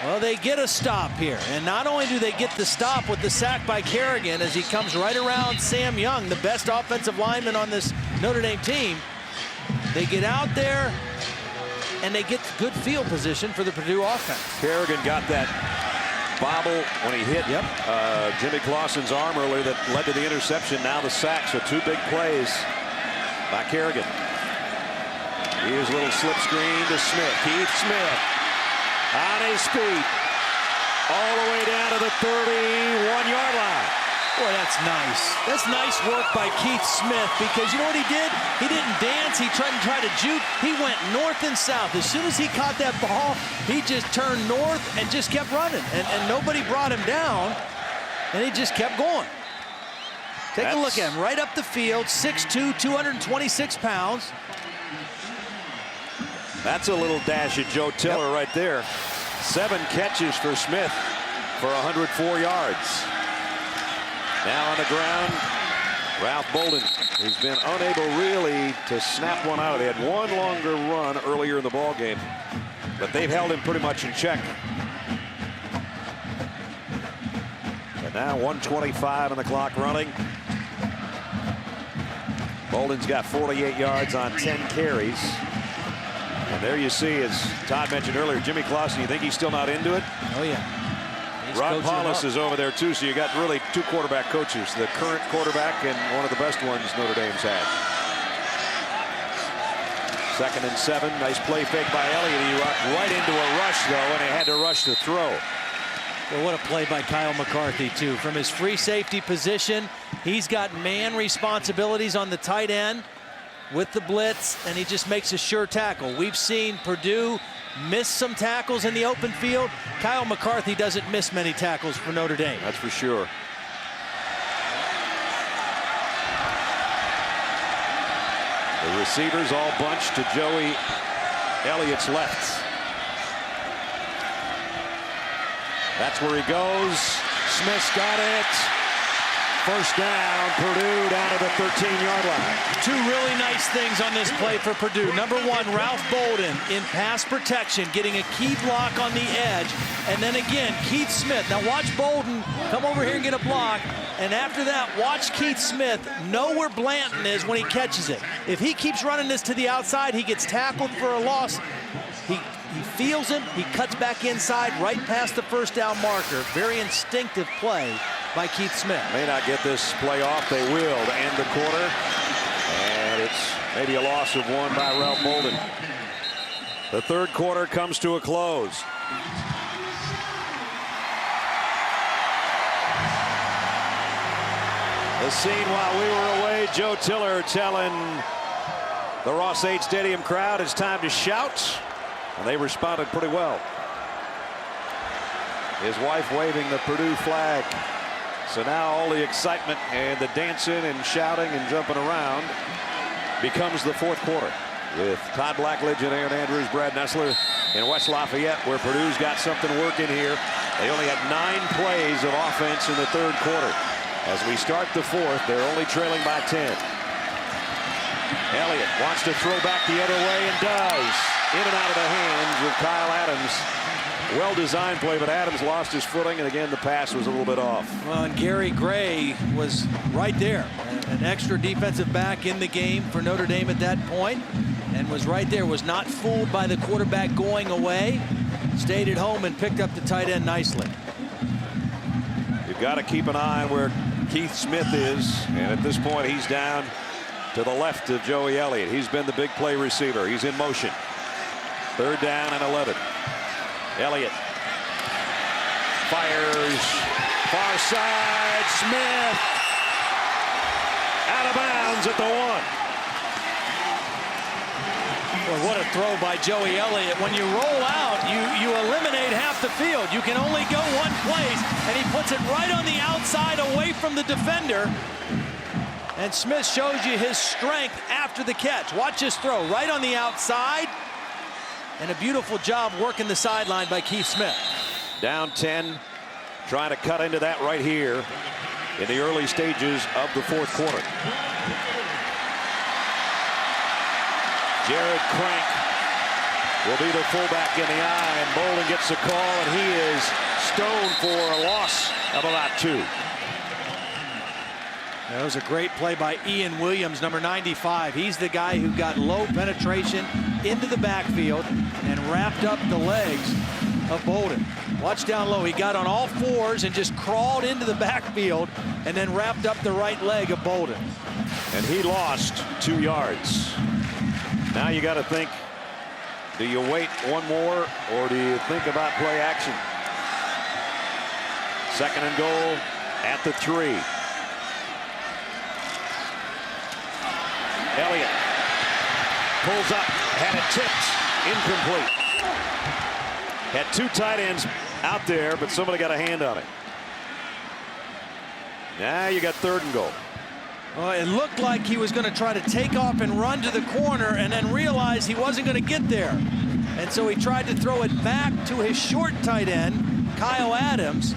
Well, they get a stop here. And not only do they get the stop with the sack by Kerrigan as he comes right around Sam Young, the best offensive lineman on this Notre Dame team, they get out there and they get good field position for the Purdue offense. Kerrigan got that bobble when he hit Jimmy Clausen's arm earlier that led to the interception. Now the sack. So 2 big plays by Kerrigan. Here's a little slip screen to Smith. Keith Smith on his feet all the way down to the 31-yard line. Boy, that's nice. That's nice work by Keith Smith, because you know what he did? He didn't dance. He tried to juke. He went north and south. As soon as he caught that ball, he just turned north and just kept running. And nobody brought him down, and he just kept going. Take a look at him. Right up the field, 6'2", 226 pounds. That's a little dash at Joe Tiller right there. 7 catches for Smith for 104 yards. Now on the ground, Ralph Bolden, who's been unable really to snap one out. They had one longer run earlier in the ball game, but they've held him pretty much in check. But now 1:25 on the clock running. Bolden's got 48 yards on 10 carries. And there you see, as Todd mentioned earlier, Jimmy Clausen, you think he's still not into it? Oh, yeah. Rod Paulus is over there, too, so you got really 2 quarterback coaches, the current quarterback and one of the best ones Notre Dame's had. 2nd and 7. Nice play fake by Elliott. He rocked right into a rush, though, and he had to rush the throw. Well, what a play by Kyle McCarthy, too. From his free safety position, he's got man responsibilities on the tight end with the blitz, and he just makes a sure tackle. We've seen Purdue miss some tackles in the open field. Kyle McCarthy doesn't miss many tackles for Notre Dame. That's for sure. The receivers all bunched to Joey Elliott's left. That's where he goes. Smith's got it. First down, Purdue down to the 13-yard line. 2 really nice things on this play for Purdue. Number 1, Ralph Bolden in pass protection, getting a key block on the edge. And then again, Keith Smith. Now watch Bolden come over here and get a block. And after that, watch Keith Smith know where Blanton is when he catches it. If he keeps running this to the outside, he gets tackled for a loss. He feels him. He cuts back inside right past the first down marker. Very instinctive play by Keith Smith. May not get this play off. They will to end the quarter. And it's maybe a loss of 1 by Ralph Bolden. The 3rd quarter comes to a close. The scene while we were away, Joe Tiller telling the Ross-Ade Stadium crowd it's time to shout. And they responded pretty well. His wife waving the Purdue flag. So now all the excitement and the dancing and shouting and jumping around becomes the 4th quarter. With Todd Blackledge and Aaron Andrews, Brad Nessler in West Lafayette, where Purdue's got something working here. They only had 9 plays of offense in the 3rd quarter. As we start the 4th, they're only trailing by 10. Elliott wants to throw back the other way and does. In and out of the hands of Kyle Adams. Well-designed play, but Adams lost his footing, and again, the pass was a little bit off. Well, and Gary Gray was right there. An extra defensive back in the game for Notre Dame at that point, and was right there, was not fooled by the quarterback going away. stayed at home and picked up the tight end nicely. You've got to keep an eye on where Keith Smith is, and at this point he's down to the left of Joey Elliott. He's been the big play receiver. He's in motion. 3rd down and 11. Elliott fires far side. Smith out of bounds at the 1. Well, what a throw by Joey Elliott. When you roll out, you eliminate half the field. You can only go one place, and he puts it right on the outside away from the defender. And Smith shows you his strength after the catch. Watch his throw right on the outside. And a beautiful job working the sideline by Keith Smith. Down 10, trying to cut into that right here in the early stages of the 4th quarter. Jared Crank will be the fullback in the eye, and Bolden gets the call, and he is stoned for a loss of about 2. That was a great play by Ian Williams, number 95. He's the guy who got low penetration into the backfield and wrapped up the legs of Bolden. Watch down low. He got on all 4s and just crawled into the backfield and then wrapped up the right leg of Bolden. And he lost 2 yards. Now you got to think, do you wait one more or do you think about play action? 2nd and goal at the 3. Elliott pulls up, had it tipped, incomplete. Had 2 tight ends out there, but somebody got a hand on it. Now you got 3rd and goal. Well, it looked like he was going to try to take off and run to the corner and then realize he wasn't going to get there. And so he tried to throw it back to his short tight end, Kyle Adams.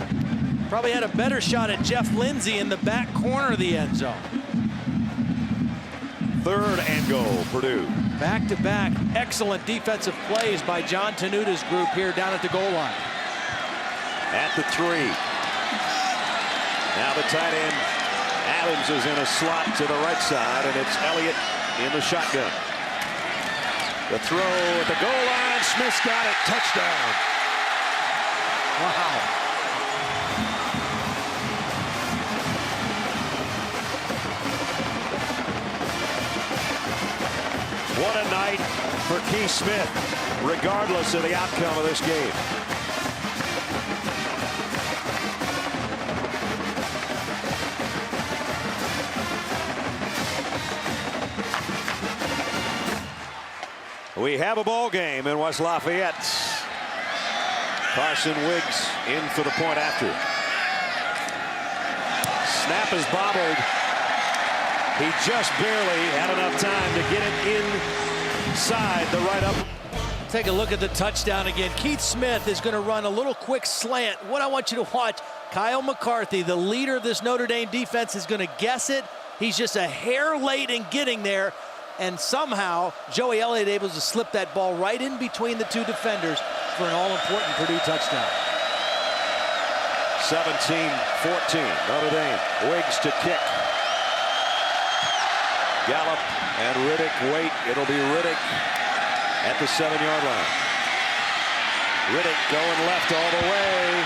Probably had a better shot at Jeff Lindsay in the back corner of the end zone. 3rd and goal, Purdue. Back-to-back excellent defensive plays by John Tenuta's group here down at the goal line. At the 3. Now the tight end, Adams, is in a slot to the right side, and it's Elliott in the shotgun. The throw at the goal line. Smith's got it. Touchdown. Wow. What a night for Keith Smith, regardless of the outcome of this game. We have a ball game in West Lafayette. Carson Wiggs in for the point after. Snap is bobbled. He just barely had enough time to get it inside the right up. Take a look at the touchdown again. Keith Smith is going to run a little quick slant. What I want you to watch, Kyle McCarthy, the leader of this Notre Dame defense, is going to guess it. He's just a hair late in getting there. And somehow, Joey Elliott able to slip that ball right in between the 2 defenders for an all-important Purdue touchdown. 17-14, Notre Dame. Wiggs to kick. Gallup and Riddick wait. It'll be Riddick at the 7-yard line. Riddick going left all the way.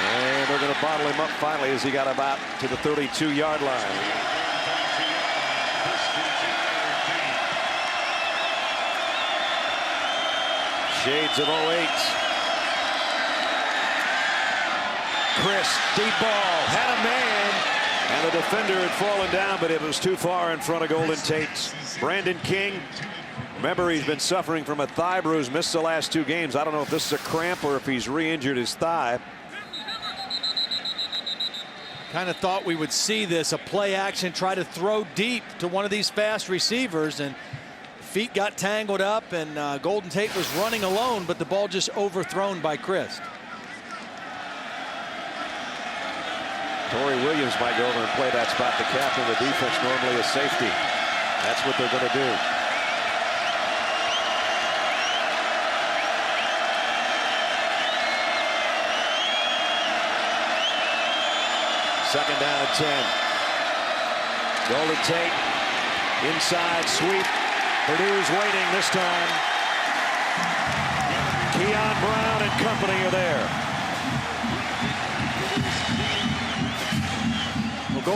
And they're going to bottle him up finally as he got about to the 32-yard line. Shades of 08. Chris, deep ball, had a man, and the defender had fallen down, but it was too far in front of Golden Tate. Brandon King, remember, he's been suffering from a thigh bruise, missed the last 2 games. I don't know if this is a cramp or if he's re-injured his thigh. Kind of thought we would see this, a play action, try to throw deep to one of these fast receivers, and feet got tangled up, and Golden Tate was running alone, but the ball just overthrown by Chris. Torrey Williams might go over and play that spot. The captain of the defense, normally a safety. That's what they're going to do. Second down and 10. Golden Tate, inside sweep. Purdue's waiting this time. Keon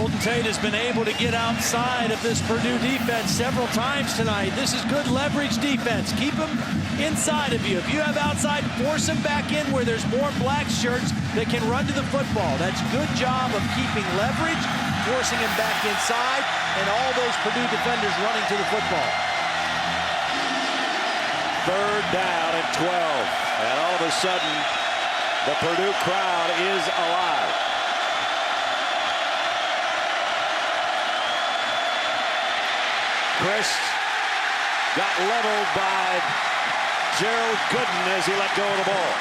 Golden Tate has been able to get outside of this Purdue defense several times tonight. This is good leverage defense. Keep them inside of you. If you have outside, force them back in where there's more black shirts that can run to the football. That's a good job of keeping leverage, forcing him back inside, and all those Purdue defenders running to the football. 3rd down and 12. And all of a sudden, the Purdue crowd is alive. Chris got leveled by Gerald Gooden as he let go of the ball.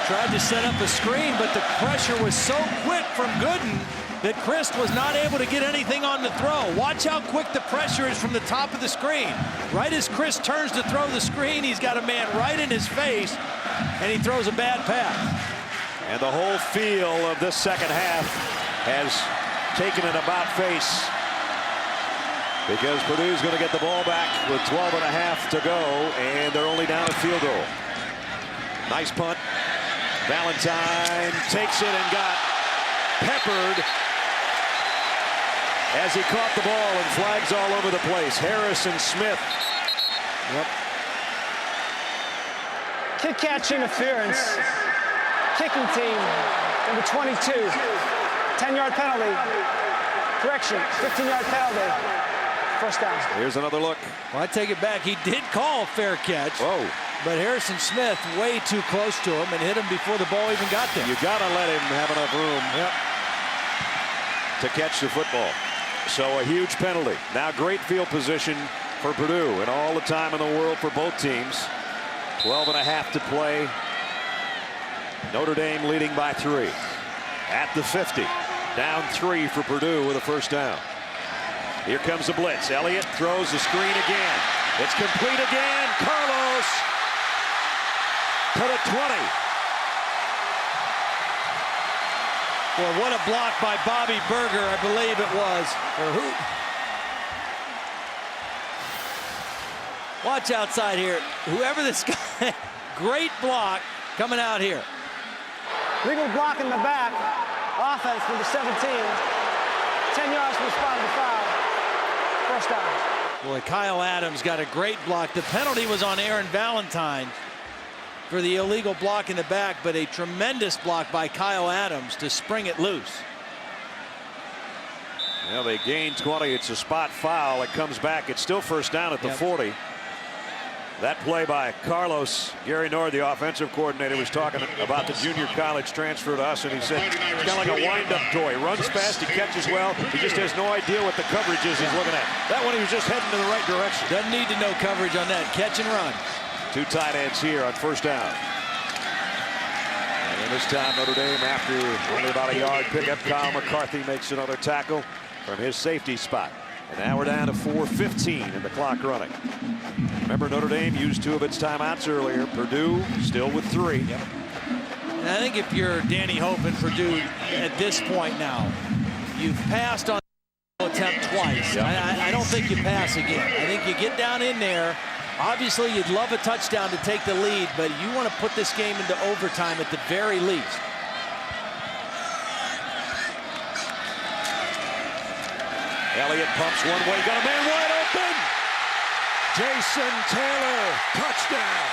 Tried to set up a screen, but the pressure was so quick from Gooden that Christ was not able to get anything on the throw. Watch how quick the pressure is from the top of the screen. Right as Christ turns to throw the screen, he's got a man right in his face, and he throws a bad pass. And the whole feel of this second half has taken an about face, because Purdue's going to get the ball back with 12 and a half to go, and they're only down a field goal. Nice punt. Valentine takes it and got peppered as he caught the ball, and flags all over the place. Harrison Smith. Yep. Kick catch interference. Kicking team, number 22. 10-yard penalty. Correction, 15-yard penalty. First down. Here's another look. Well, I take it back. He did call a fair catch. Whoa. But Harrison Smith way too close to him and hit him before the ball even got there. You got to let him have enough room to catch the football. So a huge penalty. Now great field position for Purdue, and all the time in the world for both teams. 12 and a half to play. Notre Dame leading by 3. At the 50. Down 3 for Purdue with a first down. Here comes the blitz. Elliott throws the screen again. It's complete again. Carlos to the 20. Well, what a block by Bobby Berger, I believe it was. Or who? Watch outside here. Whoever this guy, great block coming out here. Legal block in the back. Offense number 17. 10 yards from the spot of the foul. First down. Boy, Kyle Adams got a great block. The penalty was on Aaron Valentine for the illegal block in the back, but a tremendous block by Kyle Adams to spring it loose. Well, they gained 20. It's a spot foul. It comes back. It's still first down at the 40. That play by Carlos. Gary Nord, the offensive coordinator, was talking about the junior college transfer to us, and he said it's kind of like a wind-up toy. He runs fast, he catches well, he just has no idea what the coverage is he's looking at. That one, he was just heading in the right direction. Doesn't need to know coverage on that. Catch and run. 2 tight ends here on first down. And this time Notre Dame, after only about a yard pickup, Kyle McCarthy makes another tackle from his safety spot. And now we're down to 4:15 and the clock running. Remember, Notre Dame used 2 of its timeouts earlier. Purdue still with 3. Yep. And I think if you're Danny Hope and Purdue at this point now, you've passed on the attempt twice. Yep. I don't think you pass again. I think you get down in there. Obviously, you'd love a touchdown to take the lead, but you want to put this game into overtime at the very least. Elliott pumps one way, got a man wide open. Jason Taylor, touchdown.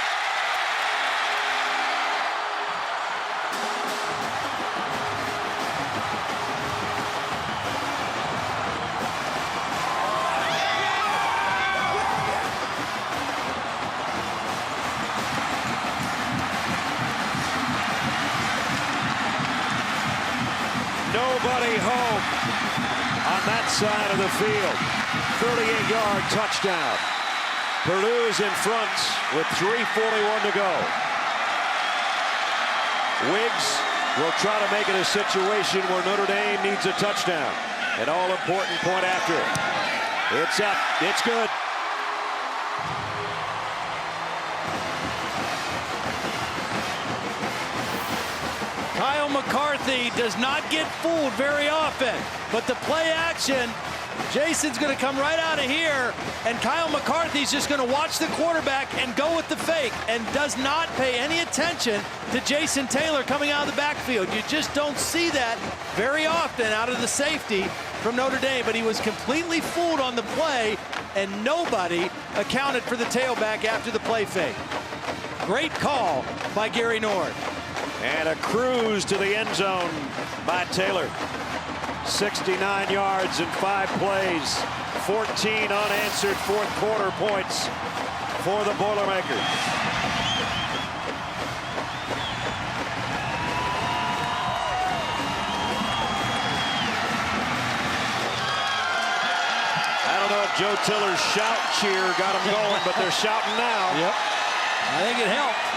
Nobody home on that side of the field. 38-yard touchdown. Purdue's in front with 3:41 to go. Wiggs will try to make it a situation where Notre Dame needs a touchdown. An all-important point after. It's up. It's good. Kyle McCarthy does not get fooled very often, but the play action Jason's going to come right out of here, and Kyle McCarthy's just going to watch the quarterback and go with the fake and does not pay any attention to Jason Taylor coming out of the backfield. You just don't see that very often out of the safety from Notre Dame, but he was completely fooled on the play, and nobody accounted for the tailback after the play fake. Great call by Gary Nord. And a cruise to the end zone by Taylor. 69 yards in 5 plays. 14 unanswered fourth quarter points for the Boilermakers. I don't know if Joe Tiller's shout cheer got them going, but they're shouting now. Yep. I think it helped.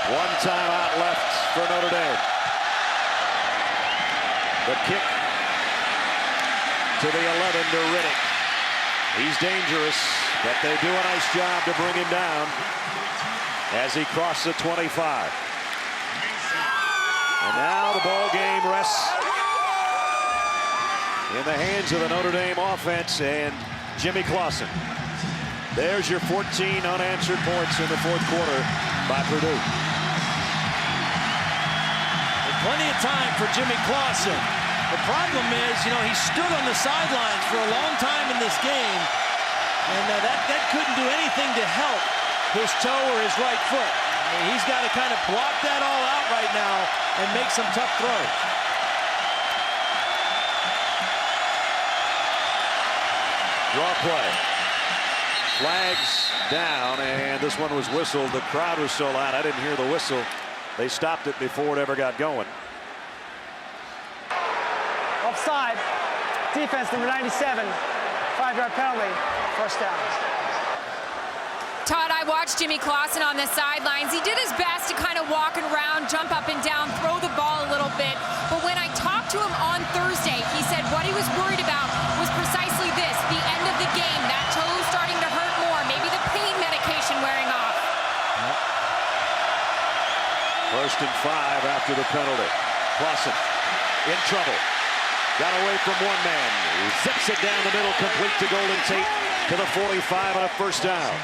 One timeout left for Notre Dame. The kick to the 11 to Riddick. He's dangerous, but they do a nice job to bring him down as he crosses the 25. And now the ball game rests in the hands of the Notre Dame offense and Jimmy Clausen. There's your 14 unanswered points in the fourth quarter by Purdue. Plenty of time for Jimmy Clausen. The problem is, he stood on the sidelines for a long time in this game, and that couldn't do anything to help his toe or his right foot. I mean, he's got to kind of block that all out right now and make some tough throws. Draw play. Flags down, and this one was whistled. The crowd was so loud, I didn't hear the whistle. They stopped it before it ever got going. Offside. Defense number 97. 5-yard penalty. First down. Todd, I watched Jimmy Clausen on the sidelines. He did his best to kind of walk around, jump up and down, throw the ball a little bit. But when I talked to him on Thursday, he said what he was worried about was precisely this, the end of the game, that toe starting to hurt more, maybe the pain medication wearing off. First and 5 after the penalty. Clausen in trouble. Got away from one man. He zips it down the middle, complete to Golden Tate to the 45 on a first down.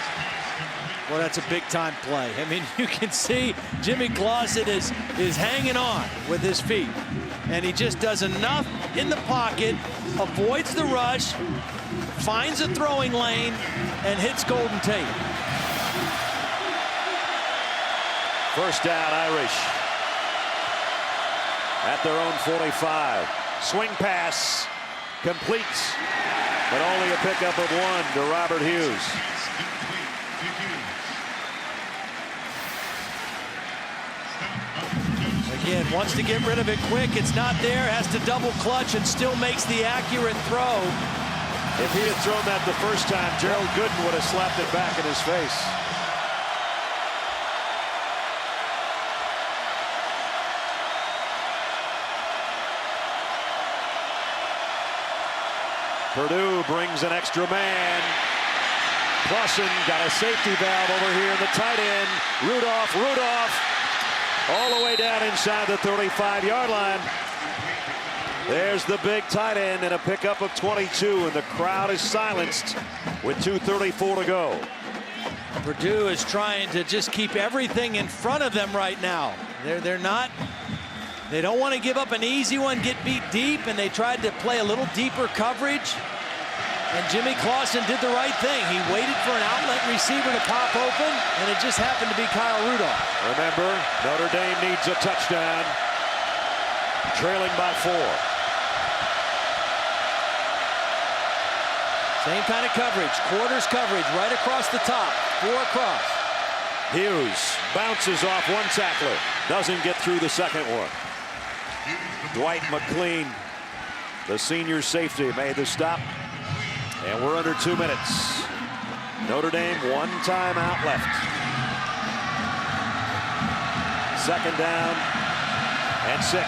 Well, that's a big-time play. I mean, you can see Jimmy Clausen is hanging on with his feet. And he just does enough in the pocket, avoids the rush, finds a throwing lane, and hits Golden Tate. First down, Irish. At their own 45. Swing pass. Complete. But only a pickup of 1 to Robert Hughes. Again, wants to get rid of it quick. It's not there. Has to double clutch and still makes the accurate throw. If he had thrown that the first time, Gerald Gooden would have slapped it back in his face. Purdue brings an extra man. Clausen got a safety valve over here in the tight end. Rudolph. All the way down inside the 35-yard line. There's the big tight end and a pickup of 22, and the crowd is silenced with 2:34 to go. Purdue is trying to just keep everything in front of them right now. They don't want to give up an easy one, get beat deep, and they tried to play a little deeper coverage. And Jimmy Clausen did the right thing. He waited for an outlet receiver to pop open, and it just happened to be Kyle Rudolph. Remember, Notre Dame needs a touchdown. Trailing by 4. Same kind of coverage, quarters coverage, right across the top, 4 across. Hughes bounces off one tackler, doesn't get through the second one. Dwight McLean, the senior safety, made the stop, and we're under 2 minutes. Notre Dame, 1 timeout left. Second down and 6.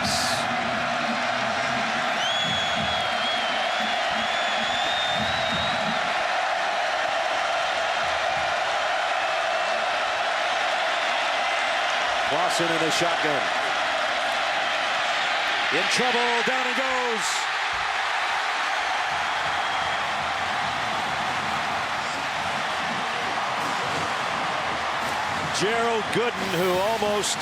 Clausen in the shotgun. In trouble, down he goes. Gerald Gooden, who almost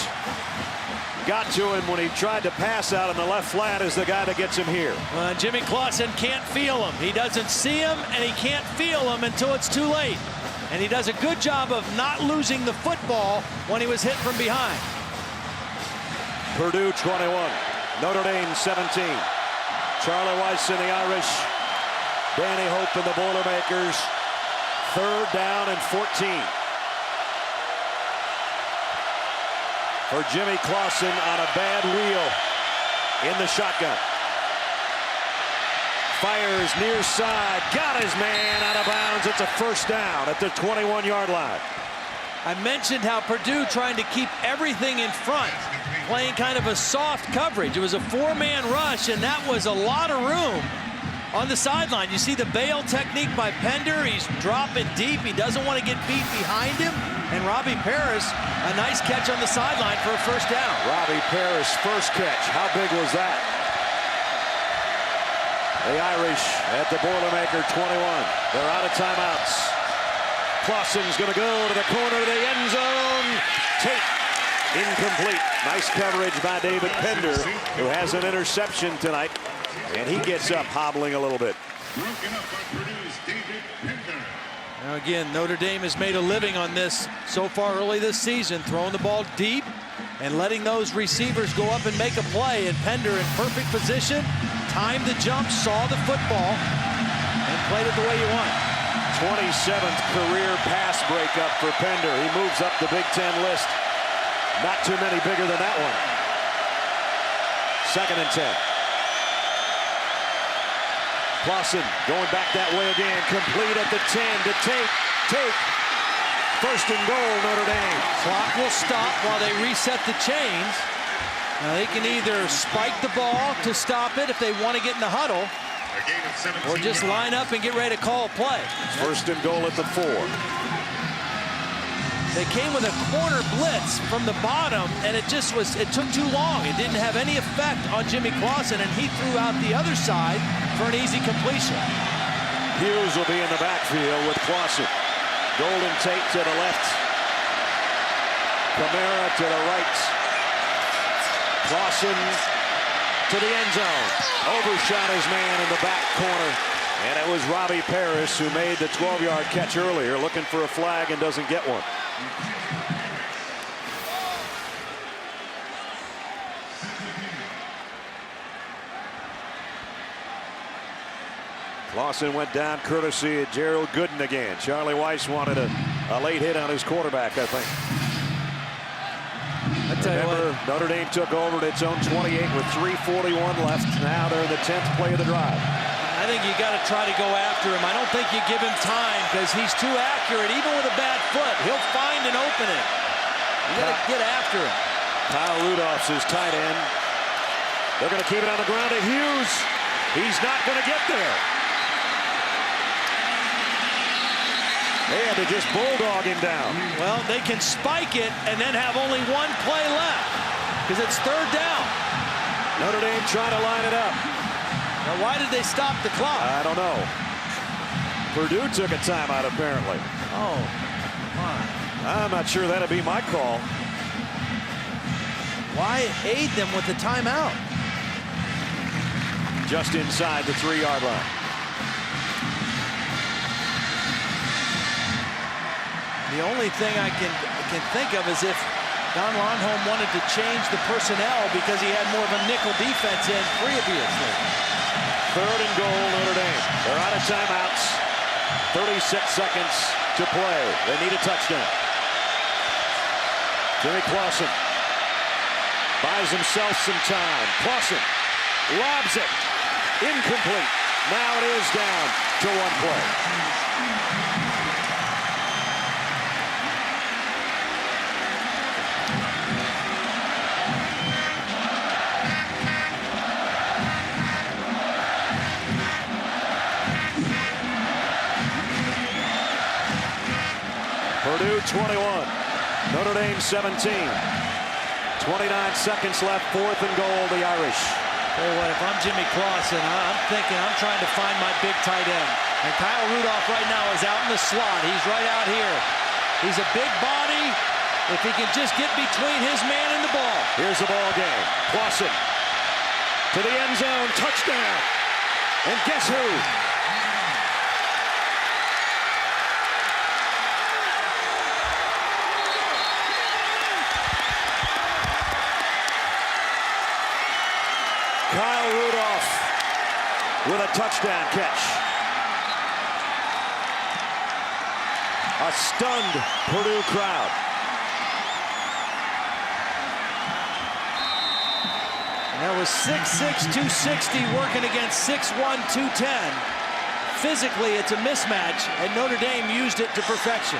got to him when he tried to pass out in the left flat, is the guy that gets him here. Jimmy Clausen can't feel him. He doesn't see him, and he can't feel him until it's too late. And he does a good job of not losing the football when he was hit from behind. Purdue 21, Notre Dame 17. Charlie Weiss and the Irish. Danny Hope and the Boilermakers. 3rd down and 14. For Jimmy Clausen on a bad wheel in the shotgun. Fires near side, got his man out of bounds. It's a 1st down at the 21-yard line. I mentioned how Purdue trying to keep everything in front, playing kind of a soft coverage. It was a 4-man rush, and that was a lot of room on the sideline. You see the bail technique by Pender. He's dropping deep. He doesn't want to get beat behind him. And Robbie Paris, a nice catch on the sideline for a 1st down. Robbie Paris, first catch. How big was that? The Irish at the Boilermaker 21. They're out of timeouts. Clausen's going to go to the corner of the end zone. Tate, incomplete. Nice coverage by David Pender, who has an interception tonight. And he gets up hobbling a little bit. Broken up by Purdue's David Pender. Now again, Notre Dame has made a living on this so far early this season, throwing the ball deep and letting those receivers go up and make a play. And Pender in perfect position, timed the jump, saw the football, and played it the way you want. 27th career pass breakup for Pender. He moves up the Big Ten list. Not too many bigger than that one. 2nd and 10. Clausen going back that way again. Complete at the 10 to Tate. 1st and goal, Notre Dame. Clock will stop while they reset the chains. Now they can either spike the ball to stop it if they want to get in the huddle, or just line up and get ready to call a play. 1st and goal at the 4. They came with a corner blitz from the bottom, and it took too long. It didn't have any effect on Jimmy Clausen, and he threw out the other side for an easy completion. Hughes will be in the backfield with Clausen. Golden Tate to the left. Camara to the right. Clausen to the end zone. Overshot his man in the back corner. And it was Robbie Paris who made the 12-yard catch earlier, looking for a flag and doesn't get one. Clausen went down courtesy of Gerald Gooden again. Charlie Weiss wanted a late hit on his quarterback, I think. I tell you what, Notre Dame took over at its own 28 with 3:41 left. Now they're in the 10th play of the drive. I think you got to try to go after him. I don't think you give him time because he's too accurate. Even with a bad foot, he'll find an opening. You got to get after him. Kyle Rudolph's his tight end. They're going to keep it on the ground to Hughes. He's not going to get there. They had to just bulldog him down. Well, they can spike it and then have only one play left because it's 3rd down. Notre Dame trying to line it up. Now, why did they stop the clock? I don't know. Purdue took a timeout, apparently. Oh, my. I'm not sure that'd be my call. Why aid them with the timeout? Just inside the 3-yard line. The only thing I can think of is if Don Longholm wanted to change the personnel because he had more of a nickel defense in previously. 3rd and goal, Notre Dame. They're out of timeouts. 36 seconds to play. They need a touchdown. Jimmy Clausen buys himself some time. Clausen lobs it. Incomplete. Now it is down to 1 play. Purdue 21, Notre Dame 17. 29 seconds left, 4th and goal, the Irish. Tell you what, if I'm Jimmy Clausen, I'm thinking I'm trying to find my big tight end. And Kyle Rudolph right now is out in the slot. He's right out here. He's a big body. If he can just get between his man and the ball. Here's the ball game. Clausen to the end zone, touchdown. And guess who? Kyle Rudolph with a touchdown catch. A stunned Purdue crowd. And that was 6'6", 260 working against 6'1", 210. Physically, it's a mismatch, and Notre Dame used it to perfection.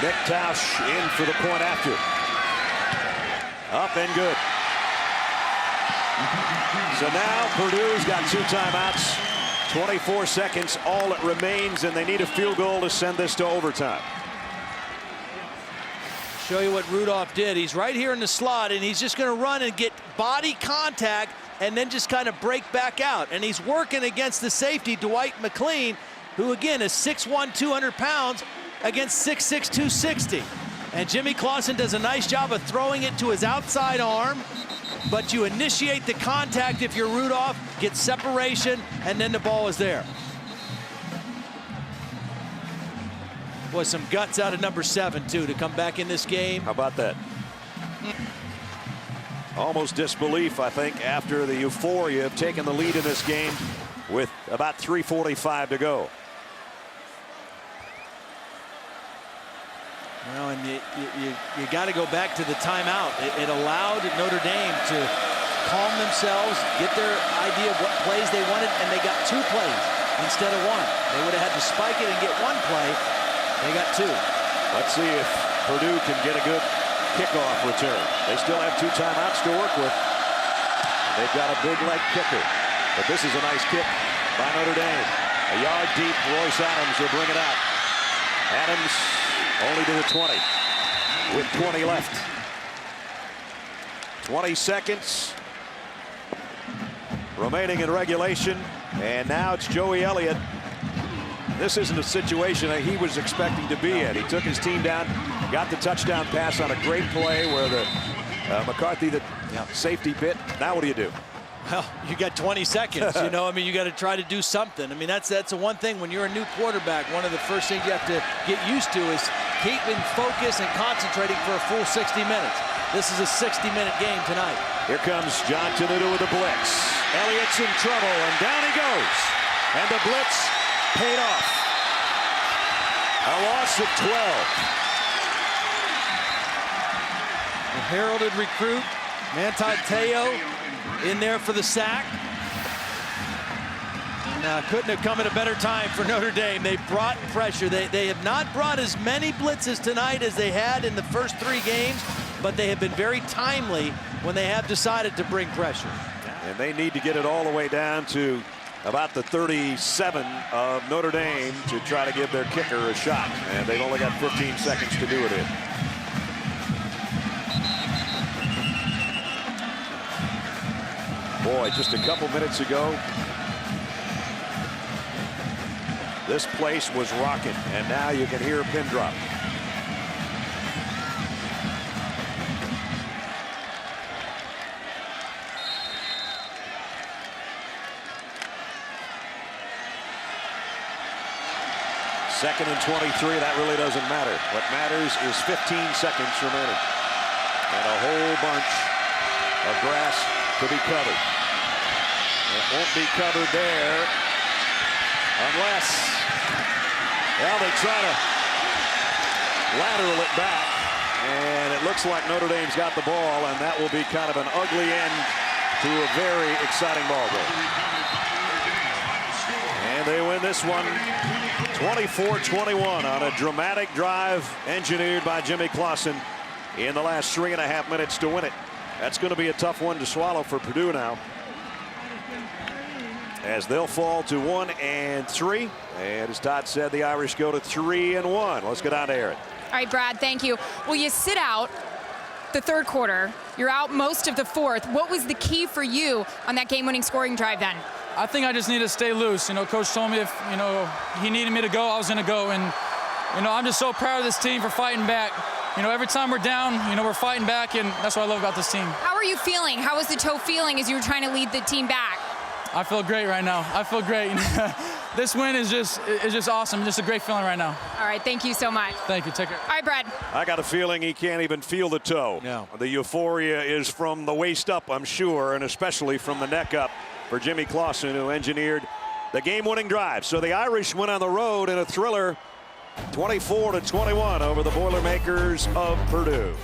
Nick Tausch in for the point after. Up and good. So now Purdue's got 2 timeouts. 24 seconds, all that remains, and they need a field goal to send this to overtime. Show you what Rudolph did. He's right here in the slot, and he's just going to run and get body contact and then just kind of break back out. And he's working against the safety, Dwight McLean, who again is 6'1", 200 pounds against 6'6", 260. And Jimmy Clausen does a nice job of throwing it to his outside arm, but you initiate the contact if you're Rudolph, get separation, and then the ball is there. Boy, some guts out of number 7, too, to come back in this game. How about that? Almost disbelief, I think, after the euphoria of taking the lead in this game with about 3:45 to go. Well, and you got to go back to the timeout. It allowed Notre Dame to calm themselves, get their idea of what plays they wanted, and they got 2 plays instead of 1. They would have had to spike it and get 1 play. They got 2. Let's see if Purdue can get a good kickoff return. They still have 2 timeouts to work with. They've got a big leg kicker, but this is a nice kick by Notre Dame. A yard deep, Royce Adams will bring it out. Adams only to the 20 with 20 left. 20 seconds remaining in regulation, and now it's Joey Elliott. This isn't a situation that he was expecting to be in. He took his team down, got the touchdown pass on a great play where the McCarthy, the safety bit. Now what do you do? Well, you got 20 seconds, you know. I mean, you got to try to do something. I mean, that's the one thing when you're a new quarterback. One of the first things you have to get used to is keeping focus and concentrating for a full 60 minutes. This is a 60-minute game tonight. Here comes John Tenuta with the blitz. Elliott's in trouble, and down he goes. And the blitz paid off. A loss of 12. A heralded recruit, Manti Te'o, in there for the sack. And couldn't have come at a better time for Notre Dame. They brought pressure. They have not brought as many blitzes tonight as they had in the first 3 games, but they have been very timely when they have decided to bring pressure. And they need to get it all the way down to about the 37 of Notre Dame to try to give their kicker a shot. And they've only got 15 seconds to do it in. Boy, just a couple minutes ago, this place was rocking, and now you can hear a pin drop. Second and 23, that really doesn't matter. What matters is 15 seconds remaining. And a whole bunch of grass to be covered. It won't be covered there unless, well, they try to lateral it back. And it looks like Notre Dame's got the ball, and that will be kind of an ugly end to a very exciting ball game. And they win this one 24-21 on a dramatic drive engineered by Jimmy Clausen in the last 3.5 minutes to win it. That's going to be a tough one to swallow for Purdue now, as they'll fall to 1-3. And as Todd said, the Irish go to 3-1. Let's get on to Aaron. right, Brad, thank you. Well, you sit out the third quarter. You're out most of the fourth. What was the key for you on that game-winning scoring drive then? I think I just need to stay loose. You know, Coach told me if, you know, he needed me to go, I was going to go. And, you know, I'm just so proud of this team for fighting back. You know, every time we're down, you know, we're fighting back, and that's what I love about this team. How are you feeling? How was the toe feeling as you were trying to lead the team back? I feel great right now. I feel great. This win is just awesome. Just a great feeling right now. All right, thank you so much. Thank you. Take care. All right, Brad. I got a feeling he can't even feel the toe. No. The euphoria is from the waist up, I'm sure, and especially from the neck up for Jimmy Clausen, who engineered the game-winning drive. So the Irish went on the road in a thriller, 24-21 over the Boilermakers of Purdue.